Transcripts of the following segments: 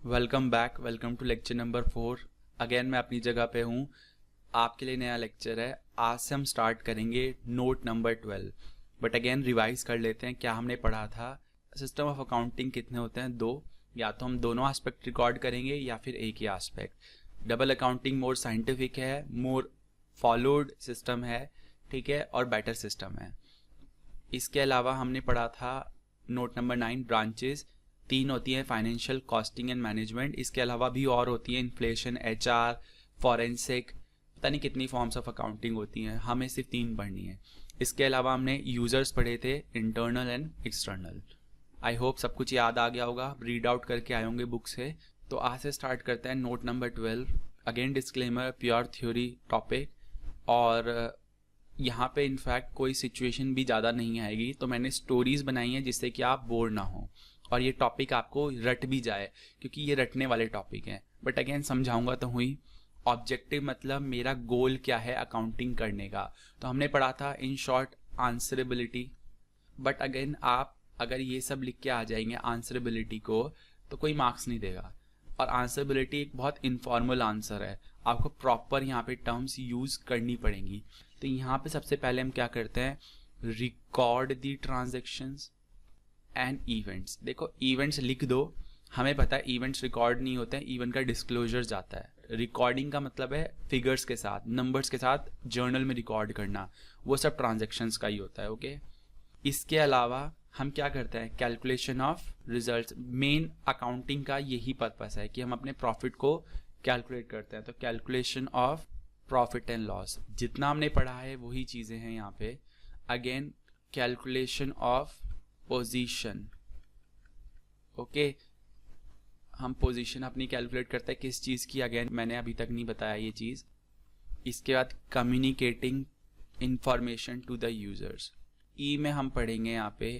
Welcome to lecture number 4। Again मैं अपनी जगह पे हूँ। आपके लिए नया लेक्चर है। आज से हम स्टार्ट करेंगे note number 12। But again revise कर लेते हैं क्या हमने पढ़ा था। सिस्टम ऑफ अकाउंटिंग कितने होते हैं? दो। या तो हम दोनों एस्पेक्ट रिकॉर्ड करेंगे या फिर एक ही aspect. Double accounting more scientific है, मोर फॉलोड सिस्टम है, ठीक है, और बेटर सिस्टम है। इसके अलावा हमने पढ़ा था नोट नंबर 9 ब्रांचेस। 3 होती हैं, फाइनेंशियल, कॉस्टिंग एंड मैनेजमेंट। इसके अलावा भी और होती है, इन्फ्लेशन, एचआर, फॉरेंसिक, पता नहीं कितनी फॉर्म्स ऑफ अकाउंटिंग होती हैं। हमें सिर्फ 3 पढ़नी है। इसके अलावा हमने यूजर्स पढ़े थे, internal and external. I hope सब कुछ याद आ गया होगा, रीड आउट करके आए होंगे बुक से। तो आज से स्टार्ट करते हैं note number 12। Again disclaimer, pure theory topic, और यहाँ पे इनफैक्ट कोई सिचुएशन भी ज़्यादा नहीं आएगी। तो मैंने स्टोरीज बनाई हैं जिससे कि आप बोर ना हो और ये टॉपिक आपको रट भी जाए, क्योंकि ये रटने वाले टॉपिक हैं। बट अगेन समझाऊंगा तो हुई। ऑब्जेक्टिव मतलब मेरा गोल क्या है अकाउंटिंग करने का। तो हमने पढ़ा था in short answerability. But again आप अगर ये सब लिख के आ जाएंगे आंसरेबिलिटी को तो कोई मार्क्स नहीं देगा। और आंसरेबिलिटी एक बहुत इनफॉर्मल आंसर है, आपको प्रॉपर यहाँ पे टर्म्स यूज करनी पड़ेंगी। तो यहाँ पे सबसे पहले हम क्या करते हैं, record the transactions and events. देखो इवेंट्स लिख दो, हमें पता है इवेंट्स रिकॉर्ड नहीं होते हैं, इवेंट का डिस्क्लोजर जाता है। रिकॉर्डिंग का मतलब है फिगर्स के साथ, नंबर्स के साथ जर्नल में रिकॉर्ड करना, वो सब ट्रांजेक्शन्स का ही होता है। ओके, इसके अलावा हम क्या करते हैं, calculation of results. Main accounting का यही पर्पस है कि हम अपने प्रॉफिट को कैलकुलेट करते हैं। तो calculation of profit and loss, जितना हमने पढ़ा है वही चीज़ें हैं यहाँ पे। Again calculation of position. Okay, हम पोजीशन अपनी कैलकुलेट करते हैं किस चीज़ की, अगेन मैंने अभी तक नहीं बताया ये चीज़। इसके बाद communicating information to the users. E में हम पढ़ेंगे यहाँ पे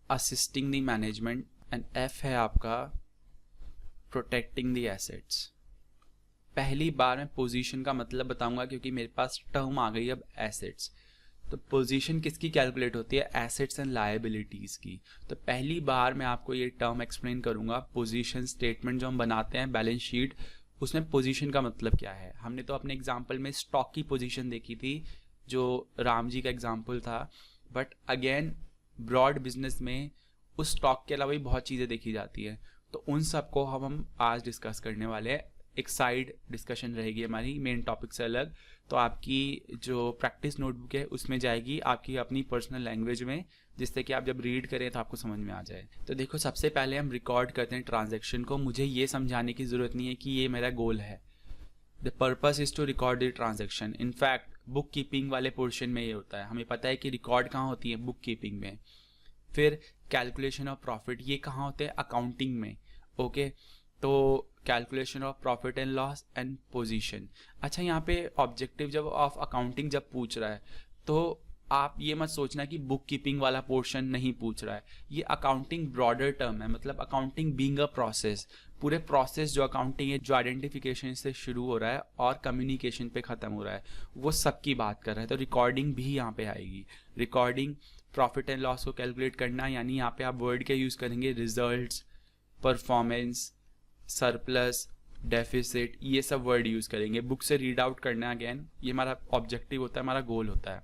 assisting the management, and F है आपका प्रोटेक्टिंग द एसेट्स। पहली बार मैं पोजीशन का मतलब बताऊंगा क्योंकि मेरे पास टर्म आ गई अब एसेट्स। तो पोजीशन किसकी कैलकुलेट होती है, एसेट्स एंड लायबिलिटीज की। तो पहली बार मैं आपको ये टर्म एक्सप्लेन करूंगा। पोजीशन स्टेटमेंट जो हम बनाते हैं बैलेंस शीट, उसमें पोजीशन का मतलब क्या है। हमने तो अपने एग्जांपल में स्टॉक की पोजीशन देखी थी जो राम जी का एग्जांपल था। बट अगेन ब्रॉड बिजनेस में उस स्टॉक के अलावा भी बहुत चीज़ें देखी जाती है। तो उन सबको हम आज डिस्कस करने वाले हैं। एक साइड डिस्कशन रहेगी हमारी मेन टॉपिक से अलग। तो आपकी जो प्रैक्टिस नोटबुक है उसमें जाएगी आपकी अपनी पर्सनल लैंग्वेज में, जिससे कि आप जब रीड करें तो आपको समझ में आ जाए। तो देखो सबसे पहले हम रिकॉर्ड करते हैं ट्रांजैक्शन को। मुझे ये समझाने की ज़रूरत नहीं है कि ये मेरा गोल है। The purpose is to record the transaction. In fact book keeping वाले पोर्शन में ये होता है। हमें पता है कि रिकॉर्ड कहाँ होती है, बुक कीपिंग में। फिर कैलकुलेशन ऑफ प्रॉफिट, ये कहाँ होते हैं, अकाउंटिंग में। ओके, तो calculation of profit and loss and position. अच्छा, यहाँ पे ऑब्जेक्टिव जब ऑफ अकाउंटिंग जब पूछ रहा है तो आप ये मत सोचना कि बुक कीपिंग वाला पोर्शन नहीं पूछ रहा है। ये अकाउंटिंग ब्रॉडर टर्म है, मतलब अकाउंटिंग बीइंग अ प्रोसेस। पूरे प्रोसेस जो अकाउंटिंग है, जो आइडेंटिफिकेशन से शुरू हो रहा है और कम्युनिकेशन पे खत्म हो रहा है, वो सब की बात कर रहा है। तो रिकॉर्डिंग भी यहाँ पे आएगी। रिकॉर्डिंग प्रॉफिट एंड लॉस को कैलकुलेट करना, यानी यहाँ पे आप वर्ड के यूज करेंगे रिजल्ट्स, परफॉर्मेंस, सरप्लस, डेफिसिट, ये सब वर्ड यूज करेंगे। बुक से रीड आउट करना, अगेन ये हमारा ऑब्जेक्टिव होता है, हमारा गोल होता है।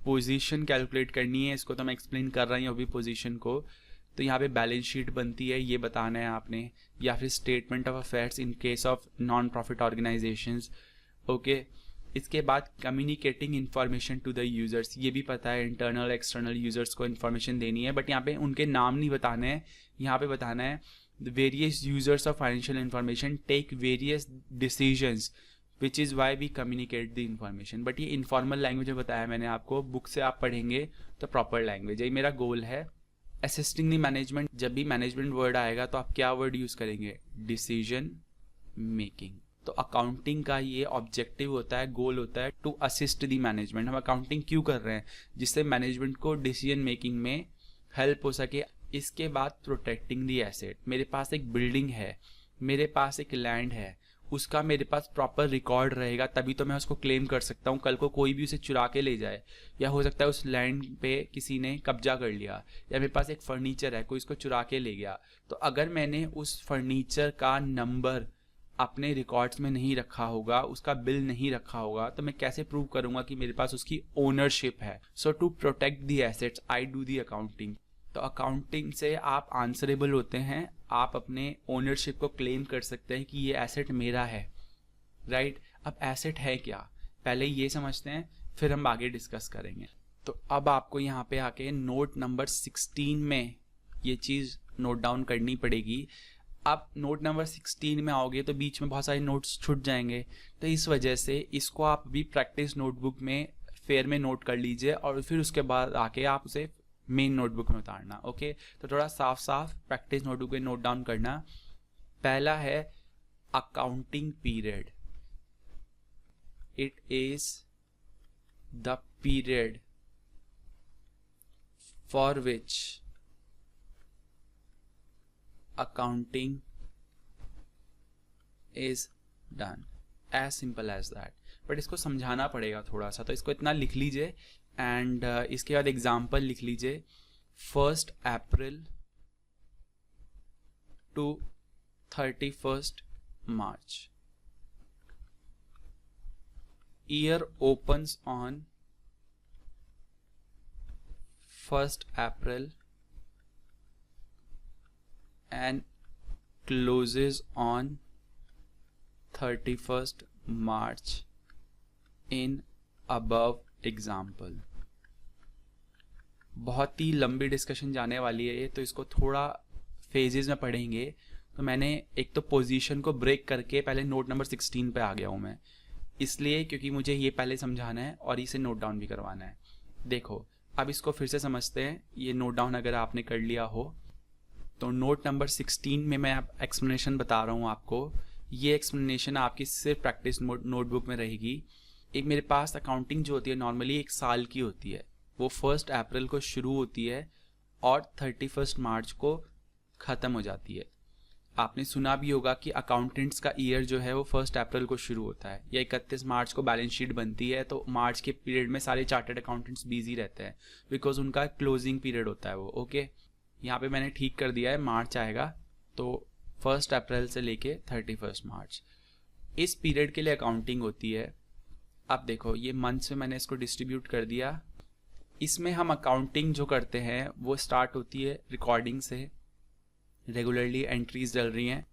पोजीशन कैलकुलेट करनी है, इसको तो मैं एक्सप्लेन कर रहा हूँ अभी पोजीशन को। तो यहाँ पे बैलेंस शीट बनती है, ये बताना है आपने, या फिर statement of affairs in case of non profit organisations. Okay, इसके बाद communicating information to the users, ये भी पता है इंटरनल एक्सटर्नल यूजर्स को इन्फॉर्मेशन देनी है। बट यहाँ पे उनके नाम नहीं बताने हैं, यहाँ पे बताना है the various users of financial information take various decisions which is why we communicate the information। But ये इनफॉर्मल लैंग्वेज में बताया मैंने आपको, बुक से आप पढ़ेंगे तो प्रॉपर लैंग्वेज है। मेरा गोल है असिस्टिंग द मैनेजमेंट। जब भी मैनेजमेंट वर्ड आएगा तो आप क्या वर्ड यूज करेंगे, डिसीजन मेकिंग। तो अकाउंटिंग का ये ऑब्जेक्टिव होता है, गोल होता है टू असिस्ट द मैनेजमेंट। हम अकाउंटिंग क्यों कर रहे हैं, जिससे मैनेजमेंट को डिसीजन मेकिंग में हेल्प हो सके। इसके बाद प्रोटेक्टिंग दी एसेट। मेरे पास एक बिल्डिंग है, मेरे पास एक लैंड है, उसका मेरे पास प्रॉपर रिकॉर्ड रहेगा, तभी तो मैं उसको क्लेम कर सकता हूँ। कल को कोई भी उसे चुरा के ले जाए, या हो सकता है उस लैंड पे किसी ने कब्जा कर लिया, या मेरे पास एक फर्नीचर है कोई इसको चुरा के ले गया, तो अगर मैंने उस फर्नीचर का नंबर अपने रिकॉर्ड्स में नहीं रखा होगा, उसका बिल नहीं रखा होगा, तो मैं कैसे प्रूव करूंगा कि मेरे पास उसकी ओनरशिप है। So to protect the assets I do the accounting. तो अकाउंटिंग से आप आंसरेबल होते हैं, आप अपने ओनरशिप को क्लेम कर सकते हैं कि ये एसेट मेरा है, राइट। अब एसेट है क्या, पहले ये समझते हैं, फिर हम आगे डिस्कस करेंगे। तो अब आपको यहाँ पे आके नोट नंबर 16 में ये चीज़ नोट डाउन करनी पड़ेगी। अब नोट नंबर 16 में आओगे तो बीच में बहुत सारे नोट्स छूट जाएंगे, तो इस वजह से इसको आप भी प्रैक्टिस नोटबुक में फेयर में नोट कर लीजिए, और फिर उसके बाद आके आप उसे मेन नोटबुक में उतारना। ओके, तो थोड़ा साफ साफ प्रैक्टिस नोटबुक में नोट डाउन करना। पहला है accounting period. It is the period for which accounting is done, as simple as that। But इसको समझाना पड़ेगा थोड़ा सा, तो इसको इतना लिख लीजिए एंड इसके बाद एग्जाम्पल लिख लीजिए। 1 अप्रैल to 31 March, year opens on 1 April and closes on 31 March in above example। बहुत ही लंबी डिस्कशन जाने वाली है ये, तो इसको थोड़ा फेजेस में पढ़ेंगे। तो मैंने एक तो पोजीशन को ब्रेक करके पहले नोट नंबर 16 पे आ गया हूँ मैं, इसलिए क्योंकि मुझे ये पहले समझाना है और इसे नोट डाउन भी करवाना है। देखो अब इसको फिर से समझते हैं। ये नोट डाउन अगर आपने कर लिया हो तो नोट नंबर 16 में मैं एक्सप्लेनेशन बता रहा हूँ आपको। ये एक्सप्लेनेशन आपकी सिर्फ प्रैक्टिस नोटबुक में रहेगी। एक मेरे पास अकाउंटिंग जो होती है नॉर्मली 1 साल की होती है, वो 1 अप्रैल को शुरू होती है और 31 मार्च को ख़त्म हो जाती है। आपने सुना भी होगा कि अकाउंटेंट्स का ईयर जो है वो 1 अप्रैल को शुरू होता है, या 31 मार्च को बैलेंस शीट बनती है। तो मार्च के पीरियड में सारे चार्टर्ड अकाउंटेंट्स बिजी रहते हैं, बिकॉज उनका क्लोजिंग पीरियड होता है वो। ओके, यहाँ पे मैंने ठीक कर दिया है, मार्च आएगा, तो 1 अप्रैल से लेके 31 मार्च इस पीरियड के लिए अकाउंटिंग होती है। अब देखो ये मंथ में मैंने इसको डिस्ट्रीब्यूट कर दिया। इसमें हम अकाउंटिंग जो करते हैं वो स्टार्ट होती है रिकॉर्डिंग से। रेगुलरली एंट्रीज डल रही हैं,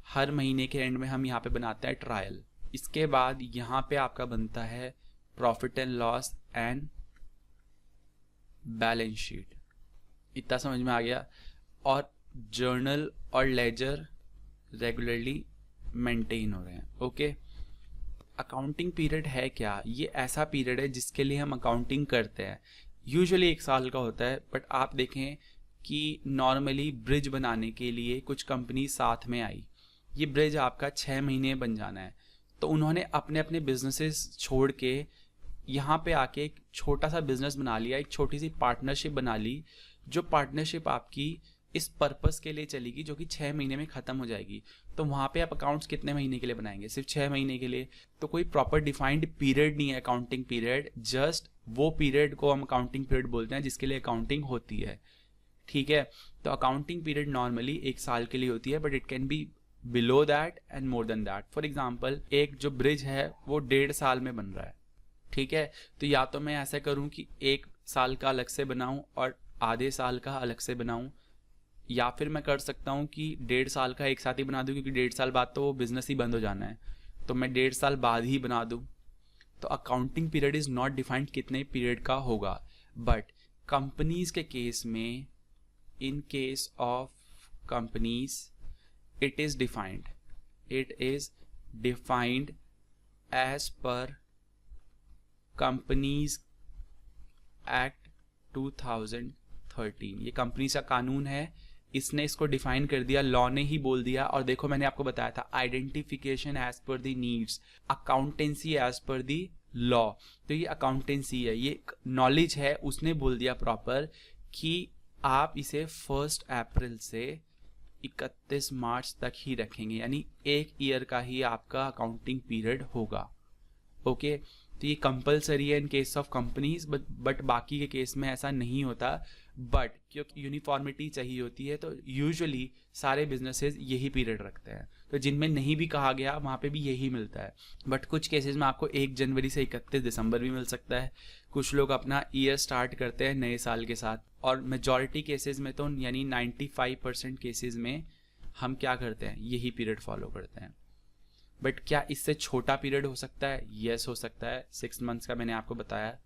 हर महीने के एंड में हम यहाँ पे बनाते हैं ट्रायल। इसके बाद यहाँ पे आपका बनता है profit and loss and balance sheet. इतना समझ में आ गया। और जर्नल और लेजर रेगुलरली मेंटेन हो रहे हैं। ओके, अकाउंटिंग पीरियड है क्या? ये ऐसा पीरियड है जिसके लिए हम अकाउंटिंग करते हैं। यूजुअली 1 साल का होता है, बट आप देखें कि नॉर्मली ब्रिज बनाने के लिए कुछ कंपनी साथ में आई। ये ब्रिज आपका 6 महीने बन जाना है, तो उन्होंने अपने अपने बिजनेसेस छोड़ के यहाँ पे आके एक छोटा सा बिजनेस बना लिया, एक छोटी सी पार्टनरशिप बना ली, जो पार्टनरशिप आपकी इस पर्पस के लिए चलेगी जो कि 6 महीने में ख़त्म हो जाएगी। तो वहाँ पे आप अकाउंट्स कितने महीने के लिए बनाएंगे? सिर्फ 6 महीने के लिए। तो कोई प्रॉपर डिफाइंड पीरियड नहीं है अकाउंटिंग पीरियड, जस्ट वो पीरियड को हम अकाउंटिंग पीरियड बोलते हैं जिसके लिए अकाउंटिंग होती है। ठीक है, तो अकाउंटिंग पीरियड नॉर्मली 1 साल के लिए होती है, but it can be below that and more than that. For example, एक जो ब्रिज है वो 1.5 साल में बन रहा है। ठीक है, तो या तो मैं ऐसा करूं कि 1 साल का अलग से बनाऊं और आधे साल का अलग से बनाऊं, या फिर मैं कर सकता हूं कि 1.5 साल का एक साथ ही बना दूं, क्योंकि 1.5 साल बाद तो वो बिजनेस ही बंद हो जाना है, तो मैं 1.5 साल बाद ही बना दूं। तो accounting period is not defined कितने पीरियड का होगा, बट कंपनीज के केस में, इन case of companies it is defined as per Companies Act 2013। ये कंपनीज का कानून है, इसने इसको डिफाइन कर दिया, लॉ ने ही बोल दिया। और देखो मैंने आपको बताया था identification as per the needs, accountancy as per the law. तो ये अकाउंटेंसी है, ये नॉलेज है, उसने बोल दिया प्रॉपर कि आप इसे 1 अप्रैल से 31 मार्च तक ही रखेंगे, यानी 1 ईयर का ही आपका अकाउंटिंग पीरियड होगा। ओके, तो ये कंपलसरी है इन केस ऑफ कंपनीज, बट बाकी के केस में ऐसा नहीं होता। बट क्योंकि यूनिफॉर्मिटी चाहिए होती है, तो यूजुअली सारे बिजनेसेस यही पीरियड रखते हैं। तो जिनमें नहीं भी कहा गया वहाँ पे भी यही मिलता है। बट कुछ केसेस में आपको 1 जनवरी से 31 दिसंबर भी मिल सकता है। कुछ लोग अपना ईयर स्टार्ट करते हैं नए साल के साथ, और मेजॉरिटी केसेस में तो यानी 95% केसेस में हम क्या करते हैं, यही पीरियड फॉलो करते हैं। बट क्या इससे छोटा पीरियड हो सकता है? यस, हो सकता है। 6 मंथ्स का मैंने आपको बताया।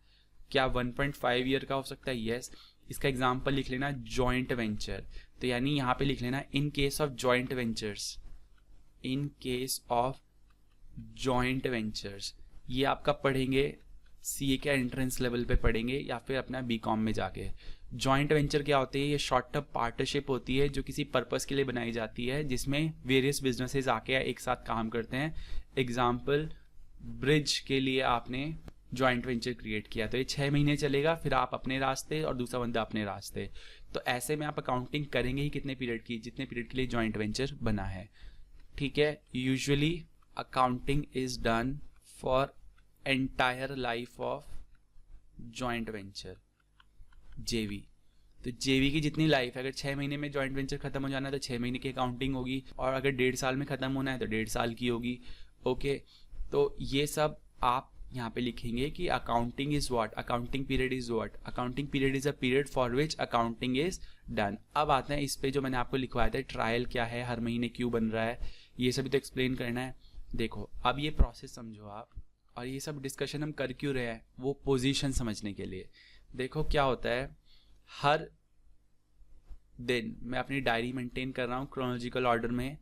क्या 1.5 ईयर का हो सकता है? यस। इसका एग्जाम्पल लिख लेना जॉइंट वेंचर, तो यानी यहाँ पे लिख लेना इन case of joint ventures, in case of joint ventures. ये आपका पढ़ेंगे सीए के एंट्रेंस लेवल पे पढ़ेंगे या फिर अपना बीकॉम में जाके। जॉइंट वेंचर क्या होती है? ये शॉर्ट टर्म पार्टनरशिप होती है जो किसी पर्पस के लिए बनाई जाती है, जिसमें वेरियस बिजनेसेस आके एक साथ काम करते हैं। एग्जाम्पल, ब्रिज के लिए आपने जॉइंट वेंचर क्रिएट किया, तो ये 6 महीने चलेगा, फिर आप अपने रास्ते और दूसरा बंदा अपने रास्ते। तो ऐसे में आप अकाउंटिंग करेंगे ही कितने पीरियड की? जितने पीरियड के लिए जॉइंट वेंचर बना है। ठीक है, usually accounting is done for entire life of joint venture, जेवी। तो जेवी की जितनी लाइफ है, अगर 6 महीने में जॉइंट वेंचर खत्म हो जाना है तो 6 महीने की अकाउंटिंग होगी, और अगर 1.5 साल में खत्म होना है तो 1.5 साल की होगी। ओके, तो ये सब आप यहाँ पे लिखेंगे कि accounting is what, accounting period is what, accounting period is a period for which accounting is done. अब आते हैं इस पे जो मैंने आपको लिखवाया था, ट्रायल क्या है, हर महीने क्यों बन रहा है, ये सभी तो एक्सप्लेन करना है। देखो, अब ये प्रोसेस समझो आप, और ये सब डिस्कशन हम कर क्यों रहे हैं, वो पोजीशन समझने के लिए। देखो क्या होता है, हर दिन मैं अपनी डायरी मेंटेन कर रहा हूँ क्रोनोलॉजिकल ऑर्डर में,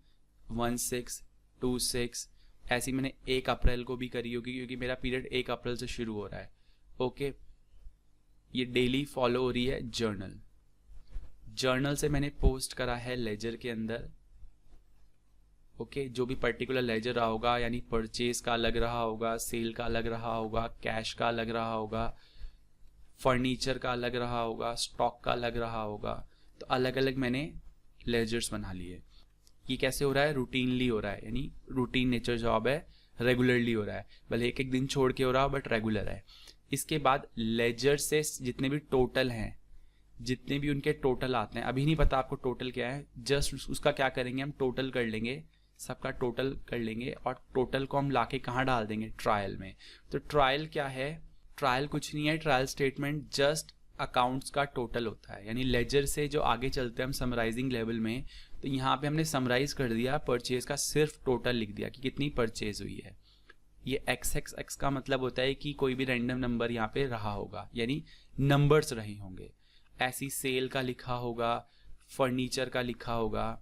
1-6, 2-6, ऐसी मैंने 1 अप्रैल को भी करी होगी क्योंकि मेरा पीरियड 1 अप्रैल से शुरू हो रहा है। ओके, ये डेली फॉलो हो रही है जर्नल। जर्नल से मैंने पोस्ट करा है लेजर के अंदर। ओके, जो भी पर्टिकुलर लेजर रहा होगा, यानी परचेज का अलग रहा होगा, सेल का अलग रहा होगा, कैश का अलग रहा होगा, फर्नीचर का अलग रहा होगा, स्टॉक का अलग रहा होगा। तो अलग अलग मैंने लेजर्स बना लिए। ये कैसे हो रहा है? रूटीनली हो रहा है, यानी रूटीन नेचर जॉब है, रेगुलरली हो रहा है, भले एक दिन छोड़ के हो रहा हो बट रेगुलर है। इसके बाद लेजर से जितने भी टोटल हैं, जितने भी उनके टोटल आते हैं, अभी नहीं पता आपको टोटल क्या है, जस्ट उसका क्या करेंगे, हम टोटल कर लेंगे, सबका टोटल कर लेंगे, और टोटल को हम लाके कहाँ डाल देंगे? ट्रायल में। तो ट्रायल क्या है? ट्रायल कुछ नहीं है, ट्रायल स्टेटमेंट जस्ट अकाउंट्स का टोटल होता है। यानी लेजर से जो आगे चलते हैं हम समराइजिंग लेवल में, तो यहाँ पे हमने समराइज कर दिया, परचेज का सिर्फ टोटल लिख दिया कि कितनी परचेज हुई है। ये XXX का मतलब होता है कि कोई भी रैंडम नंबर यहाँ पे रहा होगा, यानी नंबर्स रहे होंगे। ऐसी सेल का लिखा होगा, फर्नीचर का लिखा होगा।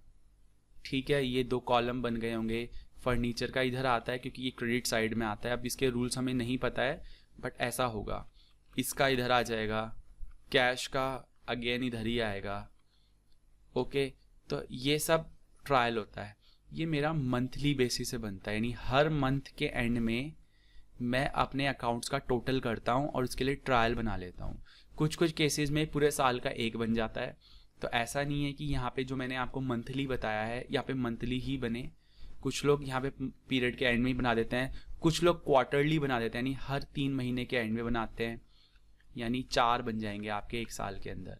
ठीक है, ये 2 कॉलम बन गए होंगे। फर्नीचर का इधर आता है क्योंकि ये क्रेडिट साइड में आता है, अब इसके रूल्स हमें नहीं पता है बट ऐसा होगा। इसका इधर आ जाएगा, कैश का अगेन इधर ही आएगा। ओके, तो ये सब ट्रायल होता है। ये मेरा मंथली बेसिस से बनता है, यानी हर मंथ के एंड में मैं अपने अकाउंट्स का टोटल करता हूँ और उसके लिए ट्रायल बना लेता हूँ। कुछ कुछ केसेस में पूरे साल का एक बन जाता है। तो ऐसा नहीं है कि यहाँ पे जो मैंने आपको मंथली बताया है यहाँ पे मंथली ही बने। कुछ लोग यहाँ पे पीरियड के एंड में ही बना देते हैं, कुछ लोग क्वार्टरली बना देते हैं, यानी हर 3 महीने के एंड में बनाते हैं, यानी 4 बन जाएंगे आपके 1 साल के अंदर।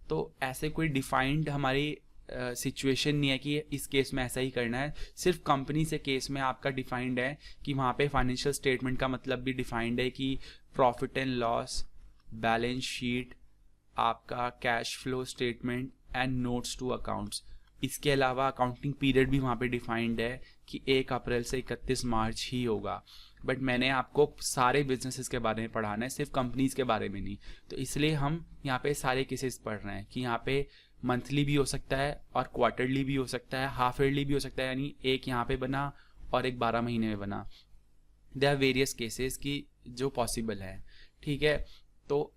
तो ऐसे कोई डिफाइंड हमारी सिचुएशन नहीं है कि इस केस में ऐसा ही करना है। सिर्फ कंपनी से केस में आपका डिफाइंड है कि वहाँ पे फाइनेंशियल स्टेटमेंट का मतलब भी डिफाइंड है कि profit and loss, balance sheet, आपका cash flow statement and notes to accounts. इसके अलावा अकाउंटिंग पीरियड भी वहाँ पे डिफाइंड है कि 1 अप्रैल से 31 मार्च ही होगा। बट मैंने आपको सारे बिजनेसेस के बारे में पढ़ाना है, सिर्फ कंपनीज के बारे में नहीं। तो इसलिए हम यहाँ पे सारे केसेस पढ़ रहे हैं कि यहाँ पे मंथली भी हो सकता है और क्वार्टरली भी हो सकता है, हाफ ईयरली भी हो सकता है, यानी एक यहाँ पे बना और एक 12 महीने में बना। देयर आर वेरियस केसेस की जो पॉसिबल है। ठीक है, तो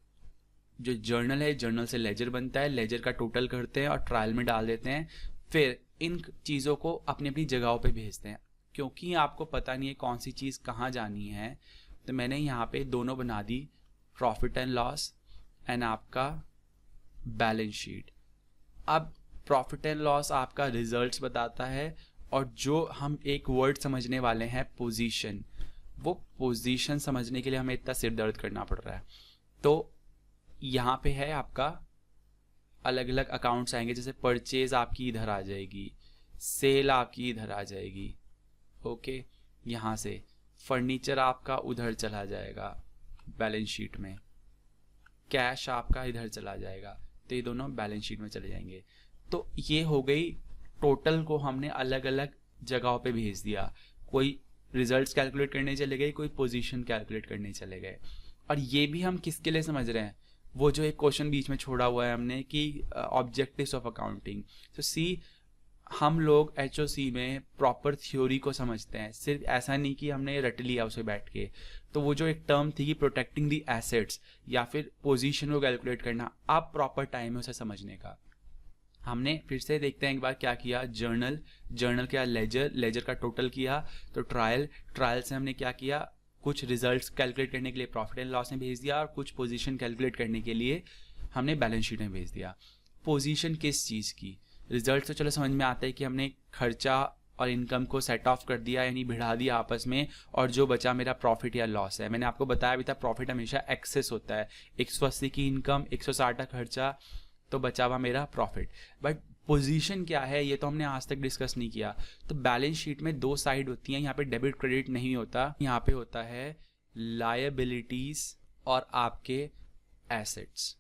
जो जर्नल है, जर्नल से लेजर बनता है, लेजर का टोटल करते हैं और ट्रायल में डाल देते हैं, फिर इन चीज़ों को अपनी अपनी जगहों पे भेजते हैं। क्योंकि आपको पता नहीं है कौन सी चीज़ कहाँ जानी है, तो मैंने यहाँ पे दोनों बना दी, प्रॉफिट एंड लॉस एंड आपका बैलेंस शीट। अब प्रॉफिट एंड लॉस आपका रिजल्ट्स बताता है, और जो हम एक वर्ड समझने वाले हैं पोजीशन, वो पोजीशन समझने के लिए हमें इतना सिर दर्द करना पड़ रहा है। तो यहाँ पे है आपका अलग अलग अकाउंट्स आएंगे, जैसे परचेज आपकी इधर आ जाएगी, सेल आपकी इधर आ जाएगी, ओके। यहाँ से फर्नीचर आपका उधर चला जाएगा बैलेंस शीट में, कैश आपका इधर चला जाएगा, तो ये दोनों बैलेंस शीट में चले जाएंगे। तो ये हो गई टोटल को हमने अलग अलग जगहों पे भेज दिया। कोई रिजल्ट्स कैलकुलेट करने चले गए, कोई पोजीशन कैलकुलेट करने चले गए। और ये भी हम किसके लिए समझ रहे हैं, वो जो एक क्वेश्चन बीच में छोड़ा हुआ है हमने कि ऑब्जेक्टिव्स ऑफ अकाउंटिंग। तो सी, हम लोग HOC में प्रॉपर थ्योरी को समझते हैं, सिर्फ ऐसा नहीं कि हमने रट लिया उसे बैठ के। तो वो जो एक टर्म थी कि प्रोटेक्टिंग दी एसेट्स या फिर पोजीशन को कैलकुलेट करना, अब प्रॉपर टाइम है उसे समझने का। हमने फिर से देखते हैं एक बार क्या किया, जर्नल क्या, लेजर का टोटल किया, तो ट्रायल से हमने क्या किया, कुछ रिजल्ट्स कैलकुलेट करने के लिए प्रॉफिट एंड लॉस में भेज दिया, और कुछ पोजीशन कैलकुलेट करने के लिए हमने बैलेंस शीट में भेज दिया। पोजीशन किस चीज़ की, रिजल्ट तो चलो समझ में आता है कि हमने खर्चा और इनकम को सेट ऑफ कर दिया, यानी भिड़ा दिया आपस में, और जो बचा मेरा प्रॉफिट या लॉस है। मैंने आपको बताया भी था प्रॉफिट हमेशा एक्सेस होता है, 180 की इनकम, 160 का खर्चा, तो बचा हुआ मेरा प्रॉफिट। बट पोजीशन क्या है ये तो हमने आज तक डिस्कस नहीं किया। तो बैलेंस शीट में दो साइड होती हैं, यहाँ पे डेबिट क्रेडिट नहीं होता, यहाँ पे होता है लायबिलिटीज और आपके एसेट्स।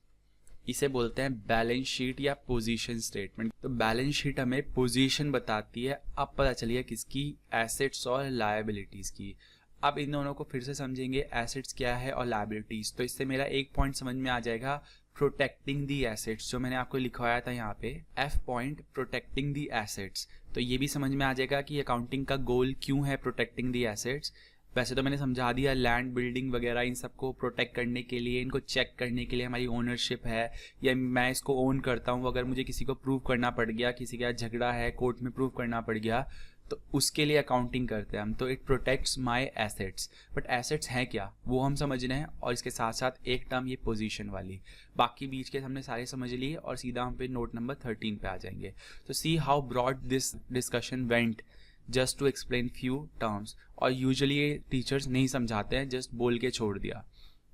इसे बोलते हैं बैलेंस शीट या पोजीशन स्टेटमेंट। तो बैलेंस शीट हमें पोजीशन बताती है, अब पता चलिए किसकी, एसेट्स और लायबिलिटीज की। अब इन दोनों को फिर से समझेंगे, एसेट्स क्या है और लायबिलिटीज। तो इससे मेरा एक पॉइंट समझ में आ जाएगा, प्रोटेक्टिंग दी एसेट्स, जो मैंने आपको लिखवाया था यहाँ पे, F point, protecting the assets. तो ये भी समझ में आ जाएगा कि अकाउंटिंग का गोल क्यों है प्रोटेक्टिंग दी एसेट्स। वैसे तो मैंने समझा दिया, लैंड, बिल्डिंग वगैरह इन सबको प्रोटेक्ट करने के लिए, इनको चेक करने के लिए हमारी ओनरशिप है, या मैं इसको ओन करता हूँ, अगर मुझे किसी को प्रूव करना पड़ गया, किसी का झगड़ा है कोर्ट में प्रूव करना पड़ गया, तो उसके लिए अकाउंटिंग करते हैं हम। तो it protects my assets. But assets हैं क्या, वो हम समझ रहे हैं, और इसके साथ साथ एक टर्म ये पोजीशन वाली। बाकी बीच के हमने सारे समझ लिए, और सीधा हम पे नोट नंबर 13 पे आ जाएंगे। तो see how broad this discussion went, just to explain few terms. और यूजुअली ये टीचर्स नहीं समझाते हैं, जस्ट बोल के छोड़ दिया।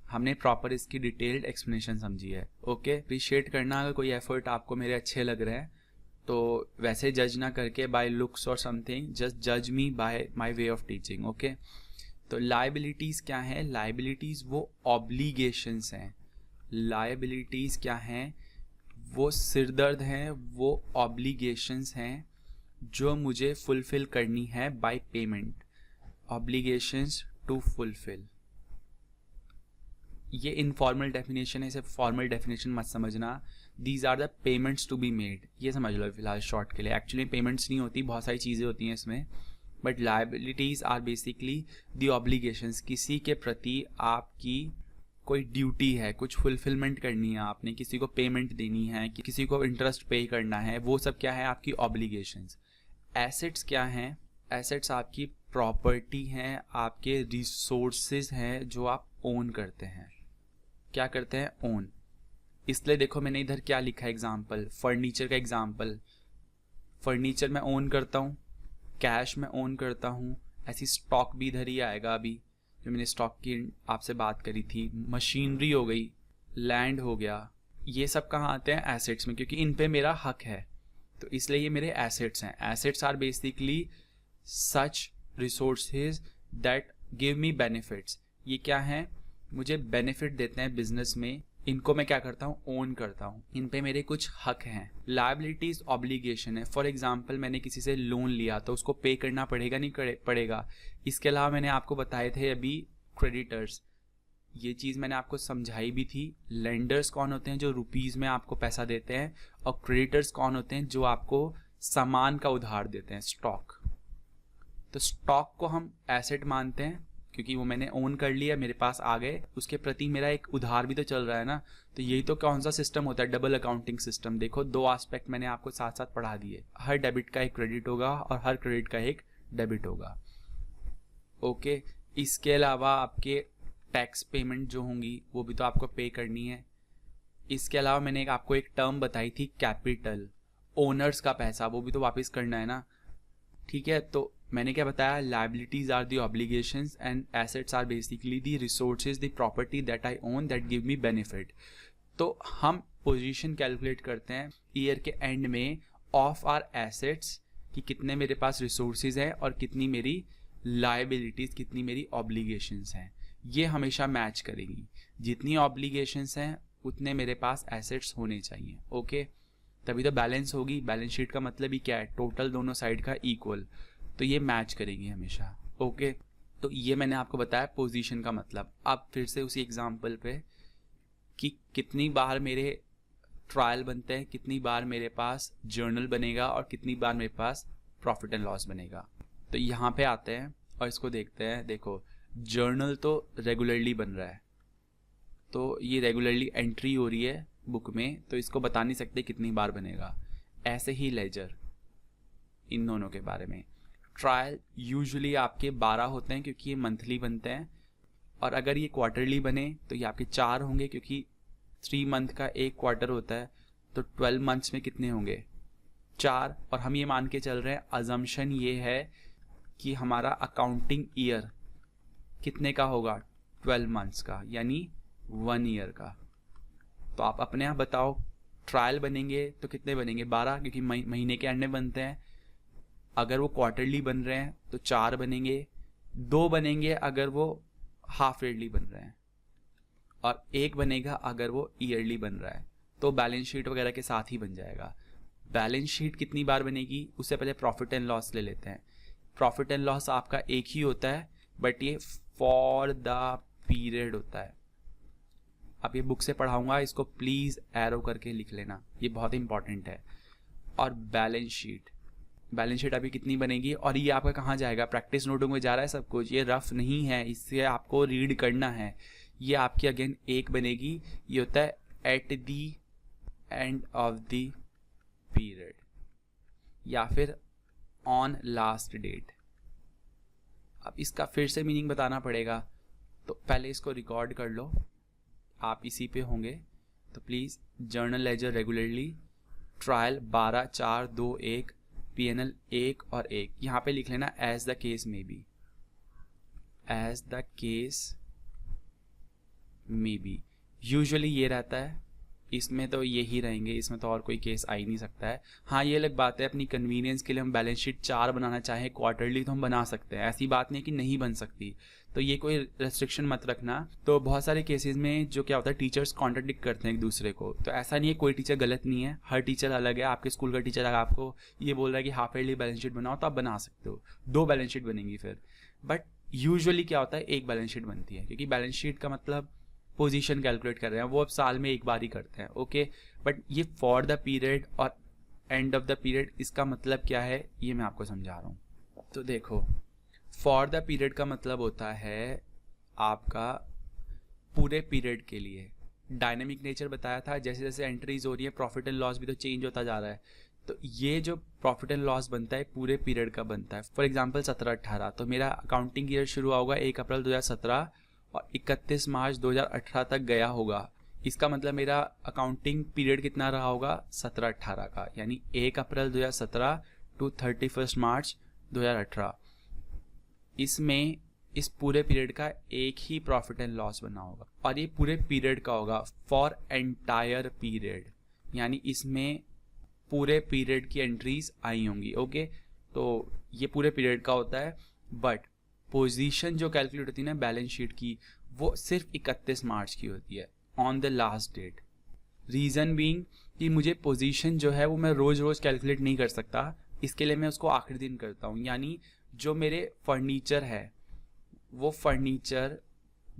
हमने प्रॉपर इसकी डिटेल्ड एक्सप्लेनेशन समझी है, ओके। अप्रिशिएट करना अगर कोई एफर्ट आपको मेरे अच्छे लग रहे हैं, तो वैसे जज ना करके बाय लुक्स और समथिंग, जस्ट जज me by my way of teaching, okay. तो लायबिलिटीज क्या है, लायबिलिटीज वो ऑब्लिगेशंस हैं। लायबिलिटीज क्या हैं, वो सिरदर्द हैं, वो ऑब्लिगेशंस हैं जो मुझे फुलफिल करनी है by payment. Obligations to fulfil, ये इनफॉर्मल डेफिनेशन है, इसे फॉर्मल डेफिनेशन मत समझना। These are the payments to be made, ये समझ लो फिलहाल शॉर्ट के लिए। एक्चुअली पेमेंट्स नहीं होती, बहुत सारी चीज़ें होती हैं इसमें, but liabilities are basically the obligations. किसी के प्रति आपकी कोई ड्यूटी है, कुछ फुलफिलमेंट करनी है आपने, किसी को पेमेंट देनी है, किसी को इंटरेस्ट पे करना है, वो सब क्या है, आपकी ऑब्लिगेशंस। एसेट्स क्या हैं, एसेट्स आपकी प्रॉपर्टी हैं, आपके रिसोर्सेज हैं जो आप ओन करते हैं। क्या करते हैं, ओन। इसलिए देखो मैंने इधर क्या लिखा है, एग्जाम्पल, फर्नीचर का एग्जाम्पल। फर्नीचर मैं ओन करता हूँ, कैश में ओन करता हूँ, ऐसी स्टॉक भी इधर ही आएगा। अभी जो मैंने स्टॉक की आपसे बात करी थी, मशीनरी हो गई, लैंड हो गया, ये सब कहाँ आते हैं, एसेट्स में, क्योंकि इन पे मेरा हक है, तो इसलिए ये मेरे एसेट्स हैं। Assets are basically such resources that give me benefits. ये क्या है, मुझे बेनिफिट देते हैं बिजनेस में, इनको मैं क्या करता हूँ, ओन करता हूँ, इन पे मेरे कुछ हक हैं। लायबिलिटीज ऑब्लिगेशन है। फॉर एग्जांपल मैंने किसी से लोन लिया तो उसको पे करना पड़ेगा, नहीं पड़ेगा। इसके अलावा मैंने आपको बताए थे अभी क्रेडिटर्स, ये चीज़ मैंने आपको समझाई भी थी। लेंडर्स कौन होते हैं, जो रुपीज़ में आपको पैसा देते हैं, और क्रेडिटर्स कौन होते हैं, जो आपको सामान का उधार देते हैं, स्टॉक। तो स्टॉक को हम एसेट मानते हैं क्योंकि वो मैंने ओन कर लिया, मेरे पास आ गए, उसके प्रति मेरा एक उधार भी तो चल रहा है ना। तो यही तो कौन सा सिस्टम होता है, डबल अकाउंटिंग सिस्टम। देखो दो एस्पेक्ट मैंने आपको साथ साथ पढ़ा दिए, हर डेबिट का एक क्रेडिट होगा और हर क्रेडिट का एक डेबिट होगा, ओके। इसके अलावा आपके टैक्स पेमेंट जो होंगी वो भी तो आपको पे करनी है। इसके अलावा मैंने आपको एक टर्म बताई थी, कैपिटल, ओनर्स का पैसा, वो भी तो वापस करना है ना, ठीक है। तो मैंने क्या बताया, liabilities are the obligations and assets are basically the resources, the property that I own that give me benefit. तो हम पोजीशन कैलकुलेट करते हैं ईयर के एंड में ऑफ आर एसेट्स कि कितने मेरे पास रिसोर्सेज हैं और कितनी मेरी लाइबिलिटीज, कितनी मेरी ऑब्लिगेशंस हैं। ये हमेशा मैच करेंगी, जितनी ऑब्लिगेशंस हैं उतने मेरे पास एसेट्स होने चाहिए, ओके। तभी तो बैलेंस होगी। बैलेंस शीट का मतलब ही क्या है, टोटल दोनों साइड का इक्वल, तो ये मैच करेंगी हमेशा, ओके। तो ये मैंने आपको बताया पोजीशन का मतलब। अब फिर से उसी एग्जांपल पे कि कितनी बार मेरे ट्रायल बनते हैं, कितनी बार मेरे पास जर्नल बनेगा और कितनी बार मेरे पास प्रॉफिट एंड लॉस बनेगा। तो यहाँ पे आते हैं और इसको देखते हैं। देखो, जर्नल तो रेगुलरली बन रहा है, तो ये रेगुलरली एंट्री हो रही है बुक में, तो इसको बता नहीं सकते कितनी बार बनेगा। ऐसे ही लेजर, इन दोनों के बारे में। ट्रायल यूजुअली आपके 12 होते हैं क्योंकि ये मंथली बनते हैं, और अगर ये क्वार्टरली बने तो ये आपके 4 होंगे क्योंकि 3 मंथ का एक क्वार्टर होता है, तो 12 मंथ्स में कितने होंगे, 4। और हम ये मान के चल रहे हैं, अजम्पशन ये है कि हमारा अकाउंटिंग ईयर कितने का होगा, 12 मंथ्स का, यानी 1 ईयर का। तो आप अपने आप बताओ, ट्रायल बनेंगे तो कितने बनेंगे, 12, क्योंकि महीने के एंड में बनते हैं। अगर वो क्वार्टरली बन रहे हैं तो 4 बनेंगे, 2 बनेंगे अगर वो हाफ ईयरली बन रहे हैं, और 1 बनेगा अगर वो ईयरली बन रहा है। तो बैलेंस शीट वगैरह के साथ ही बन जाएगा। बैलेंस शीट कितनी बार बनेगी, उससे पहले प्रॉफिट एंड लॉस ले लेते हैं। प्रॉफिट एंड लॉस आपका एक ही होता है, बट ये फॉर द पीरियड होता है। अब ये बुक से पढ़ाऊंगा, इसको प्लीज़ एरो करके लिख लेना, ये बहुत इंपॉर्टेंट है। और बैलेंस शीट अभी कितनी बनेगी, और ये आपका कहाँ जाएगा, प्रैक्टिस नोटों में जा रहा है सब कुछ, ये रफ नहीं है, इससे आपको रीड करना है। ये आपकी अगेन 1 बनेगी, ये होता है at the and of the period, या फिर ऑन लास्ट डेट। अब इसका फिर से मीनिंग बताना पड़ेगा, तो पहले इसको रिकॉर्ड कर लो, आप इसी पे होंगे। तो please, journal ledger regularly, trial 12, 4, 2, 1, PNL 1 और 1, यहाँ पे लिख लेना एज द केस में बी, एज द केस में बी। यूजुअली ये रहता है, इसमें तो ये ही रहेंगे, इसमें तो और कोई केस आ ही नहीं सकता है। हाँ, ये अलग बात है, अपनी कन्वीनियंस के लिए हम बैलेंस शीट 4 बनाना चाहें क्वार्टरली तो हम बना सकते हैं, ऐसी बात नहीं कि नहीं बन सकती, तो ये कोई रेस्ट्रिक्शन मत रखना। तो बहुत सारे केसेस में जो क्या होता है, टीचर्स कॉन्ट्रडिक्ट करते हैं एक दूसरे को, तो ऐसा नहीं है, कोई टीचर गलत नहीं है, हर टीचर अलग है। आपके स्कूल का टीचर अगर आपको ये बोल रहा है कि हाफ ईयरली बैलेंस शीट बनाओ, तो आप बना सकते हो, 2 बैलेंस शीट बनेंगी फिर। बट यूजुअली क्या होता है, 1 बैलेंस शीट बनती है, क्योंकि बैलेंस शीट का मतलब पोजीशन कैलकुलेट कर रहे हैं, वो अब साल में एक बार ही करते हैं, ओके। बट ये फॉर द पीरियड और एंड ऑफ द पीरियड, इसका मतलब क्या है ये मैं आपको समझा रहा हूँ। तो देखो, फॉर द पीरियड का मतलब होता है आपका पूरे पीरियड के लिए। डायनेमिक नेचर बताया था, जैसे जैसे एंट्रीज हो रही है प्रॉफिट एंड लॉस भी तो चेंज होता जा रहा है। तो ये जो प्रॉफिट एंड लॉस बनता है पूरे पीरियड का बनता है। फॉर एग्जांपल 17-18, तो मेरा अकाउंटिंग ईयर शुरू होगा 1 अप्रैल 2017 और 31 मार्च 2018 तक गया होगा। इसका मतलब मेरा अकाउंटिंग पीरियड कितना रहा होगा, 17-18 का, यानी 1 अप्रैल 2017 टू 31 मार्च 2018। इसमें इस पूरे पीरियड का एक ही प्रॉफिट एंड लॉस बना होगा, और ये पूरे पीरियड का होगा, फॉर एंटायर पीरियड, यानी इसमें पूरे पीरियड की एंट्रीज आई होंगी, ओके। तो ये पूरे पीरियड का होता है, बट पोजीशन जो कैलकुलेट होती है ना बैलेंस शीट की, वो सिर्फ 31 मार्च की होती है, on the last date. Reason being कि मुझे पोजीशन जो है वो मैं रोज़ रोज़ कैलकुलेट नहीं कर सकता, इसके लिए मैं उसको आखिरी दिन करता हूँ। यानी जो मेरे फर्नीचर है, वो फर्नीचर